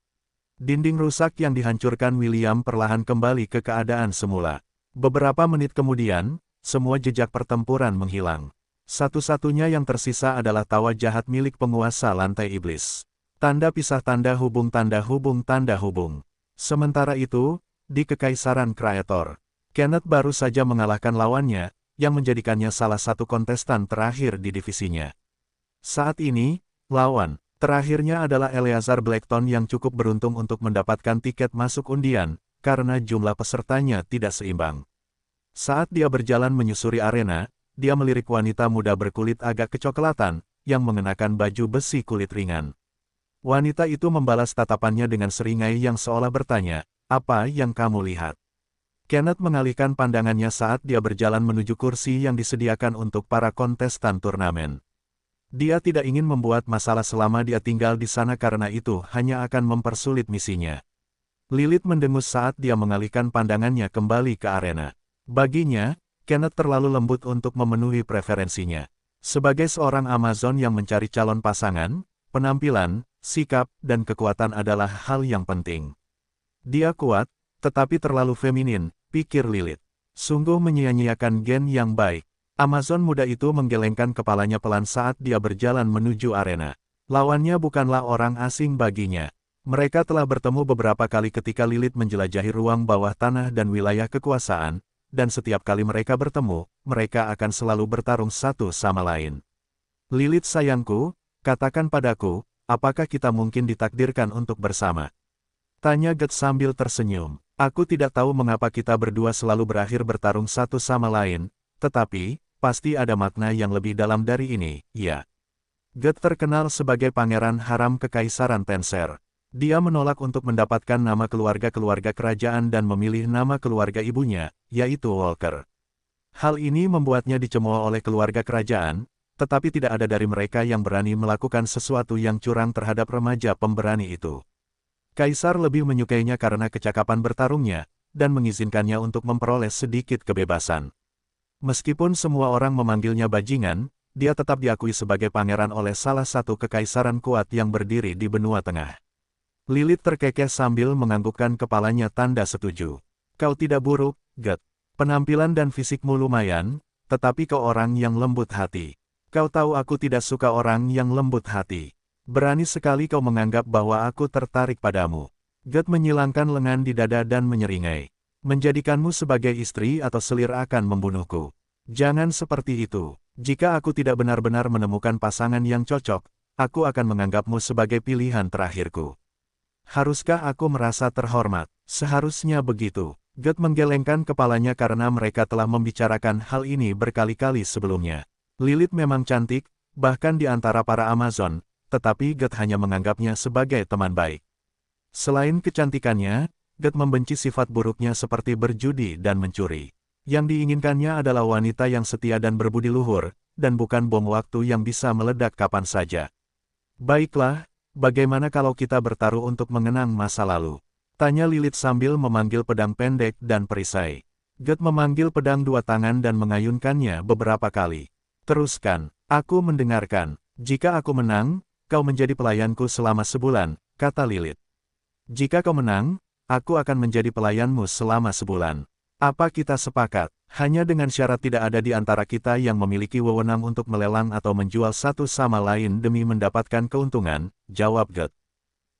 Dinding rusak yang dihancurkan William perlahan kembali ke keadaan semula. Beberapa menit kemudian, semua jejak pertempuran menghilang. Satu-satunya yang tersisa adalah tawa jahat milik penguasa lantai iblis. Tanda pisah tanda hubung tanda hubung tanda hubung. Sementara itu, di Kekaisaran Kreator, Kenneth baru saja mengalahkan lawannya, yang menjadikannya salah satu kontestan terakhir di divisinya. Saat ini, lawan terakhirnya adalah Eleazar Blackton yang cukup beruntung untuk mendapatkan tiket masuk undian, karena jumlah pesertanya tidak seimbang. Saat dia berjalan menyusuri arena, dia melirik wanita muda berkulit agak kecoklatan, yang mengenakan baju besi kulit ringan. Wanita itu membalas tatapannya dengan seringai yang seolah bertanya, "Apa yang kamu lihat?" Kenneth mengalihkan pandangannya saat dia berjalan menuju kursi yang disediakan untuk para kontestan turnamen. Dia tidak ingin membuat masalah selama dia tinggal di sana karena itu hanya akan mempersulit misinya. Lilith mendengus saat dia mengalihkan pandangannya kembali ke arena. Baginya, Kenneth terlalu lembut untuk memenuhi preferensinya. Sebagai seorang Amazon yang mencari calon pasangan, penampilan, sikap, dan kekuatan adalah hal yang penting. Dia kuat, tetapi terlalu feminin, pikir Lilith. Sungguh menyia-nyiakan gen yang baik. Amazon muda itu menggelengkan kepalanya pelan saat dia berjalan menuju arena. Lawannya bukanlah orang asing baginya. Mereka telah bertemu beberapa kali ketika Lilith menjelajahi ruang bawah tanah dan wilayah kekuasaan, dan setiap kali mereka bertemu, mereka akan selalu bertarung satu sama lain. Lilith sayangku, katakan padaku, apakah kita mungkin ditakdirkan untuk bersama? Tanya Get sambil tersenyum. Aku tidak tahu mengapa kita berdua selalu berakhir bertarung satu sama lain, tetapi, pasti ada makna yang lebih dalam dari ini, ya. Get terkenal sebagai pangeran haram Kekaisaran Tenser. Dia menolak untuk mendapatkan nama keluarga-keluarga kerajaan dan memilih nama keluarga ibunya, yaitu Walker. Hal ini membuatnya dicemooh oleh keluarga kerajaan, tetapi tidak ada dari mereka yang berani melakukan sesuatu yang curang terhadap remaja pemberani itu. Kaisar lebih menyukainya karena kecakapan bertarungnya, dan mengizinkannya untuk memperoleh sedikit kebebasan. Meskipun semua orang memanggilnya bajingan, dia tetap diakui sebagai pangeran oleh salah satu kekaisaran kuat yang berdiri di benua tengah. Lilith terkekeh sambil menganggukkan kepalanya tanda setuju. Kau tidak buruk, Get. Penampilan dan fisikmu lumayan, tetapi kau orang yang lembut hati. Kau tahu aku tidak suka orang yang lembut hati. Berani sekali kau menganggap bahwa aku tertarik padamu. Get menyilangkan lengan di dada dan menyeringai. Menjadikanmu sebagai istri atau selir akan membunuhku. Jangan seperti itu. Jika aku tidak benar-benar menemukan pasangan yang cocok, aku akan menganggapmu sebagai pilihan terakhirku. Haruskah aku merasa terhormat? Seharusnya begitu. Get menggelengkan kepalanya karena mereka telah membicarakan hal ini berkali-kali sebelumnya. Lilith memang cantik, bahkan di antara para Amazon, tetapi Get hanya menganggapnya sebagai teman baik. Selain kecantikannya, Get membenci sifat buruknya seperti berjudi dan mencuri. Yang diinginkannya adalah wanita yang setia dan berbudi luhur, dan bukan bom waktu yang bisa meledak kapan saja. Baiklah, bagaimana kalau kita bertaruh untuk mengenang masa lalu? Tanya Lilith sambil memanggil pedang pendek dan perisai. Get memanggil pedang dua tangan dan mengayunkannya beberapa kali. Teruskan, aku mendengarkan. Jika aku menang, kau menjadi pelayanku selama sebulan, kata Lilith. Jika kau menang, aku akan menjadi pelayanmu selama sebulan. Apa kita sepakat? Hanya dengan syarat tidak ada di antara kita yang memiliki wewenang untuk melelang atau menjual satu sama lain demi mendapatkan keuntungan, jawab Get.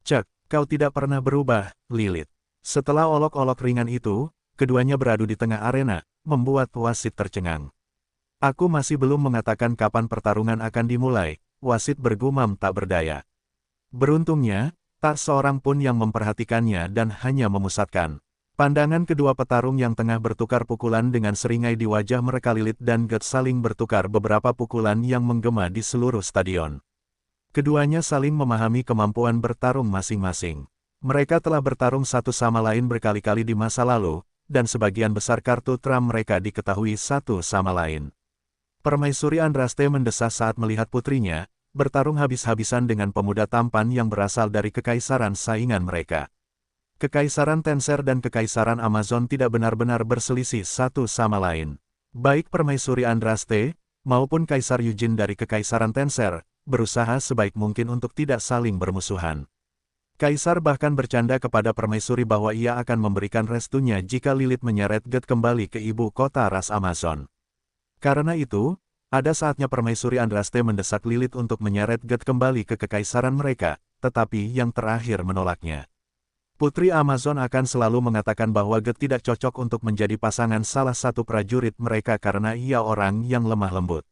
Cek, kau tidak pernah berubah, Lilith. Setelah olok-olok ringan itu, keduanya beradu di tengah arena, membuat wasit tercengang. Aku masih belum mengatakan kapan pertarungan akan dimulai, wasit bergumam tak berdaya. Beruntungnya, tak seorang pun yang memperhatikannya dan hanya memusatkan pandangan kedua petarung yang tengah bertukar pukulan dengan seringai di wajah mereka. Lilith dan Get saling bertukar beberapa pukulan yang menggema di seluruh stadion. Keduanya saling memahami kemampuan bertarung masing-masing. Mereka telah bertarung satu sama lain berkali-kali di masa lalu, dan sebagian besar kartu trump mereka diketahui satu sama lain. Permaisuri Andraste mendesah saat melihat putrinya bertarung habis-habisan dengan pemuda tampan yang berasal dari kekaisaran saingan mereka. Kekaisaran Tenser dan kekaisaran Amazon tidak benar-benar berselisih satu sama lain. Baik Permaisuri Andraste maupun Kaisar Eugene dari kekaisaran Tenser berusaha sebaik mungkin untuk tidak saling bermusuhan. Kaisar bahkan bercanda kepada permaisuri bahwa ia akan memberikan restunya jika Lilith menyeret Get kembali ke ibu kota ras Amazon. Karena itu, ada saatnya permaisuri Andraste mendesak Lilith untuk menyeret Get kembali ke kekaisaran mereka, tetapi yang terakhir menolaknya. Putri Amazon akan selalu mengatakan bahwa Get tidak cocok untuk menjadi pasangan salah satu prajurit mereka karena ia orang yang lemah lembut.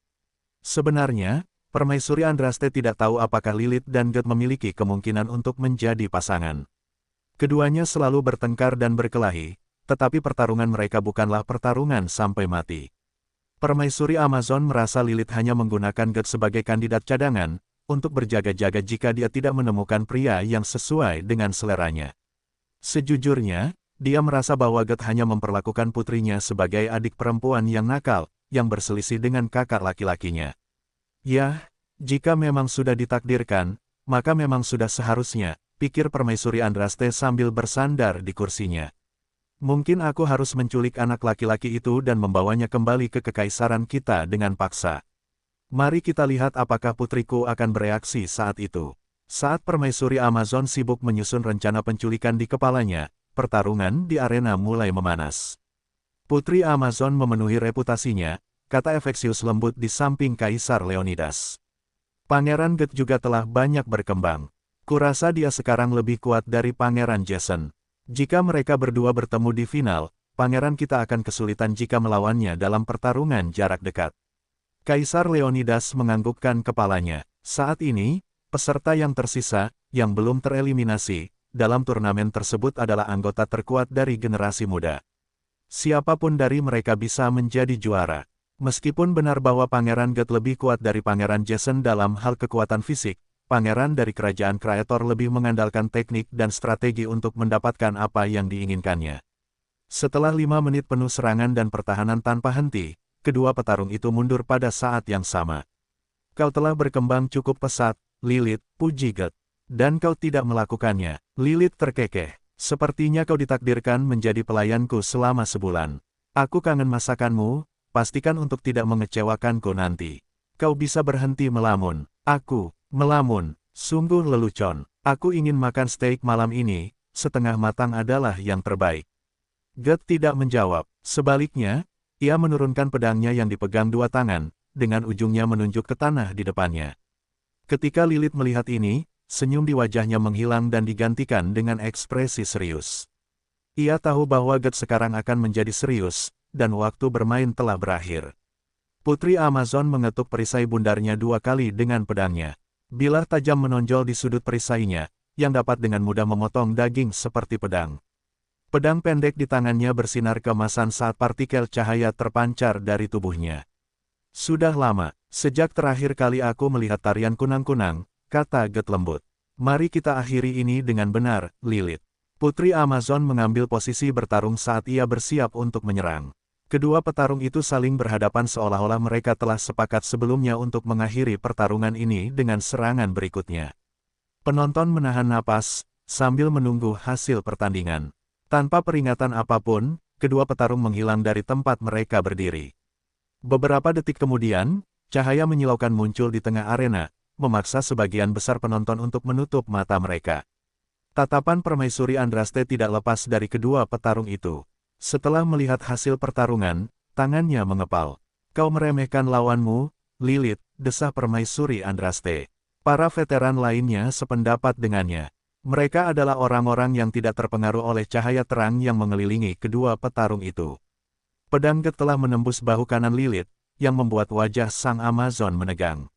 Sebenarnya, Permaisuri Andraste tidak tahu apakah Lilith dan Get memiliki kemungkinan untuk menjadi pasangan. Keduanya selalu bertengkar dan berkelahi, tetapi pertarungan mereka bukanlah pertarungan sampai mati. Permaisuri Amazon merasa Lilith hanya menggunakan Get sebagai kandidat cadangan, untuk berjaga-jaga jika dia tidak menemukan pria yang sesuai dengan seleranya. Sejujurnya, dia merasa bahwa Get hanya memperlakukan putrinya sebagai adik perempuan yang nakal, yang berselisih dengan kakak laki-lakinya. Ya, jika memang sudah ditakdirkan, maka memang sudah seharusnya, pikir Permaisuri Andraste sambil bersandar di kursinya. Mungkin aku harus menculik anak laki-laki itu dan membawanya kembali ke kekaisaran kita dengan paksa. Mari kita lihat apakah putriku akan bereaksi saat itu. Saat Permaisuri Amazon sibuk menyusun rencana penculikan di kepalanya, pertarungan di arena mulai memanas. Putri Amazon memenuhi reputasinya, kata Efeksius lembut di samping Kaisar Leonidas. Pangeran Get juga telah banyak berkembang. Kurasa dia sekarang lebih kuat dari Pangeran Jason. Jika mereka berdua bertemu di final, pangeran kita akan kesulitan jika melawannya dalam pertarungan jarak dekat. Kaisar Leonidas menganggukkan kepalanya. Saat ini, peserta yang tersisa, yang belum tereliminasi, dalam turnamen tersebut adalah anggota terkuat dari generasi muda. Siapapun dari mereka bisa menjadi juara. Meskipun benar bahwa Pangeran Get lebih kuat dari Pangeran Jason dalam hal kekuatan fisik, pangeran dari kerajaan Kreator lebih mengandalkan teknik dan strategi untuk mendapatkan apa yang diinginkannya. Setelah 5 menit penuh serangan dan pertahanan tanpa henti, kedua petarung itu mundur pada saat yang sama. Kau telah berkembang cukup pesat, Lilith, puji Get. Dan kau tidak melakukannya. Lilith terkekeh. Sepertinya kau ditakdirkan menjadi pelayanku selama sebulan. Aku kangen masakanmu. Pastikan untuk tidak mengecewakanku nanti. Kau bisa berhenti melamun. Aku, melamun, sungguh lelucon. Aku ingin makan steak malam ini, setengah matang adalah yang terbaik. Get tidak menjawab. Sebaliknya, ia menurunkan pedangnya yang dipegang dua tangan, dengan ujungnya menunjuk ke tanah di depannya. Ketika Lilith melihat ini, senyum di wajahnya menghilang dan digantikan dengan ekspresi serius. Ia tahu bahwa Get sekarang akan menjadi serius, dan waktu bermain telah berakhir. Putri Amazon mengetuk perisai bundarnya 2 kali dengan pedangnya. Bilah tajam menonjol di sudut perisainya, yang dapat dengan mudah memotong daging seperti pedang. Pedang pendek di tangannya bersinar keemasan saat partikel cahaya terpancar dari tubuhnya. Sudah lama, sejak terakhir kali aku melihat tarian kunang-kunang, kata Get lembut. Mari kita akhiri ini dengan benar, Lilith. Putri Amazon mengambil posisi bertarung saat ia bersiap untuk menyerang. Kedua petarung itu saling berhadapan seolah-olah mereka telah sepakat sebelumnya untuk mengakhiri pertarungan ini dengan serangan berikutnya. Penonton menahan napas, sambil menunggu hasil pertandingan. Tanpa peringatan apapun, kedua petarung menghilang dari tempat mereka berdiri. Beberapa detik kemudian, cahaya menyilaukan muncul di tengah arena, memaksa sebagian besar penonton untuk menutup mata mereka. Tatapan permaisuri Andraste tidak lepas dari kedua petarung itu. Setelah melihat hasil pertarungan, tangannya mengepal. Kau meremehkan lawanmu, Lilith, desah permaisuri Andraste. Para veteran lainnya sependapat dengannya. Mereka adalah orang-orang yang tidak terpengaruh oleh cahaya terang yang mengelilingi kedua petarung itu. Pedang Get telah menembus bahu kanan Lilith, yang membuat wajah sang Amazon menegang.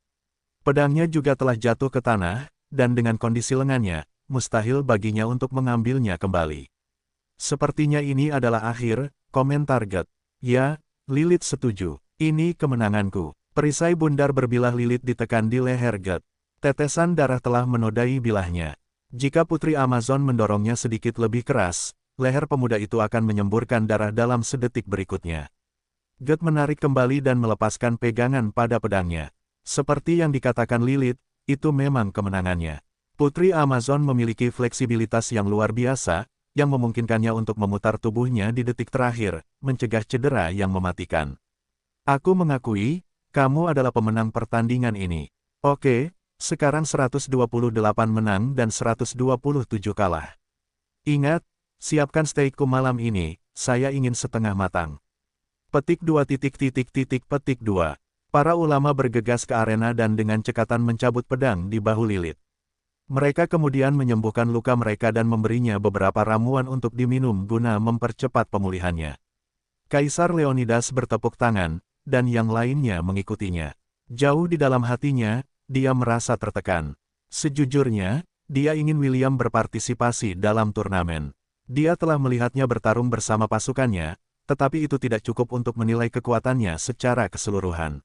Pedangnya juga telah jatuh ke tanah, dan dengan kondisi lengannya, mustahil baginya untuk mengambilnya kembali. Sepertinya ini adalah akhir, komentar Get. Ya, Lilith setuju. Ini kemenanganku. Perisai bundar berbilah Lilith ditekan di leher Get. Tetesan darah telah menodai bilahnya. Jika Putri Amazon mendorongnya sedikit lebih keras, leher pemuda itu akan menyemburkan darah dalam sedetik berikutnya. Get menarik kembali dan melepaskan pegangan pada pedangnya. Seperti yang dikatakan Lilith, itu memang kemenangannya. Putri Amazon memiliki fleksibilitas yang luar biasa, yang memungkinkannya untuk memutar tubuhnya di detik terakhir, mencegah cedera yang mematikan. Aku mengakui, kamu adalah pemenang pertandingan ini. Oke. Sekarang 128 menang dan 127 kalah. Ingat, siapkan steakku malam ini, saya ingin setengah matang. Petik 2. Para ulama bergegas ke arena dan dengan cekatan mencabut pedang di bahu Lilith. Mereka kemudian menyembuhkan luka mereka dan memberinya beberapa ramuan untuk diminum guna mempercepat pemulihannya. Kaisar Leonidas bertepuk tangan, dan yang lainnya mengikutinya. Jauh di dalam hatinya, dia merasa tertekan. Sejujurnya, dia ingin William berpartisipasi dalam turnamen. Dia telah melihatnya bertarung bersama pasukannya, tetapi itu tidak cukup untuk menilai kekuatannya secara keseluruhan.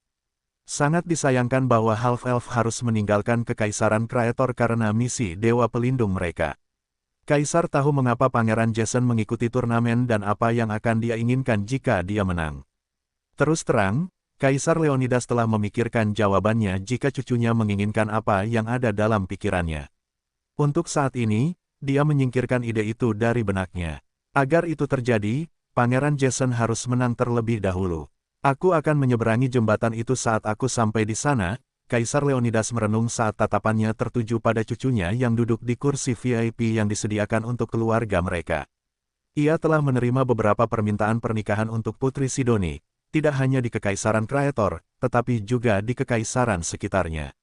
Sangat disayangkan bahwa Half-Elf harus meninggalkan Kekaisaran Kreator karena misi Dewa Pelindung mereka. Kaisar tahu mengapa Pangeran Jason mengikuti turnamen dan apa yang akan dia inginkan jika dia menang. Terus terang, Kaisar Leonidas telah memikirkan jawabannya jika cucunya menginginkan apa yang ada dalam pikirannya. Untuk saat ini, dia menyingkirkan ide itu dari benaknya. Agar itu terjadi, Pangeran Jason harus menang terlebih dahulu. Aku akan menyeberangi jembatan itu saat aku sampai di sana, Kaisar Leonidas merenung saat tatapannya tertuju pada cucunya yang duduk di kursi VIP yang disediakan untuk keluarga mereka. Ia telah menerima beberapa permintaan pernikahan untuk Putri Sidoni. Tidak hanya di Kekaisaran Kreator, tetapi juga di kekaisaran sekitarnya.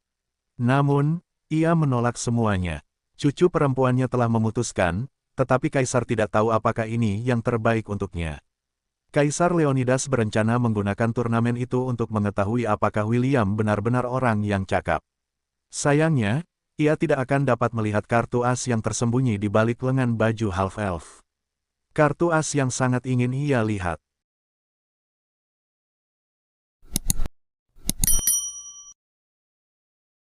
Namun, ia menolak semuanya. Cucu perempuannya telah memutuskan, tetapi Kaisar tidak tahu apakah ini yang terbaik untuknya. Kaisar Leonidas berencana menggunakan turnamen itu untuk mengetahui apakah William benar-benar orang yang cakap. Sayangnya, ia tidak akan dapat melihat kartu as yang tersembunyi di balik lengan baju Half-Elf. Kartu as yang sangat ingin ia lihat.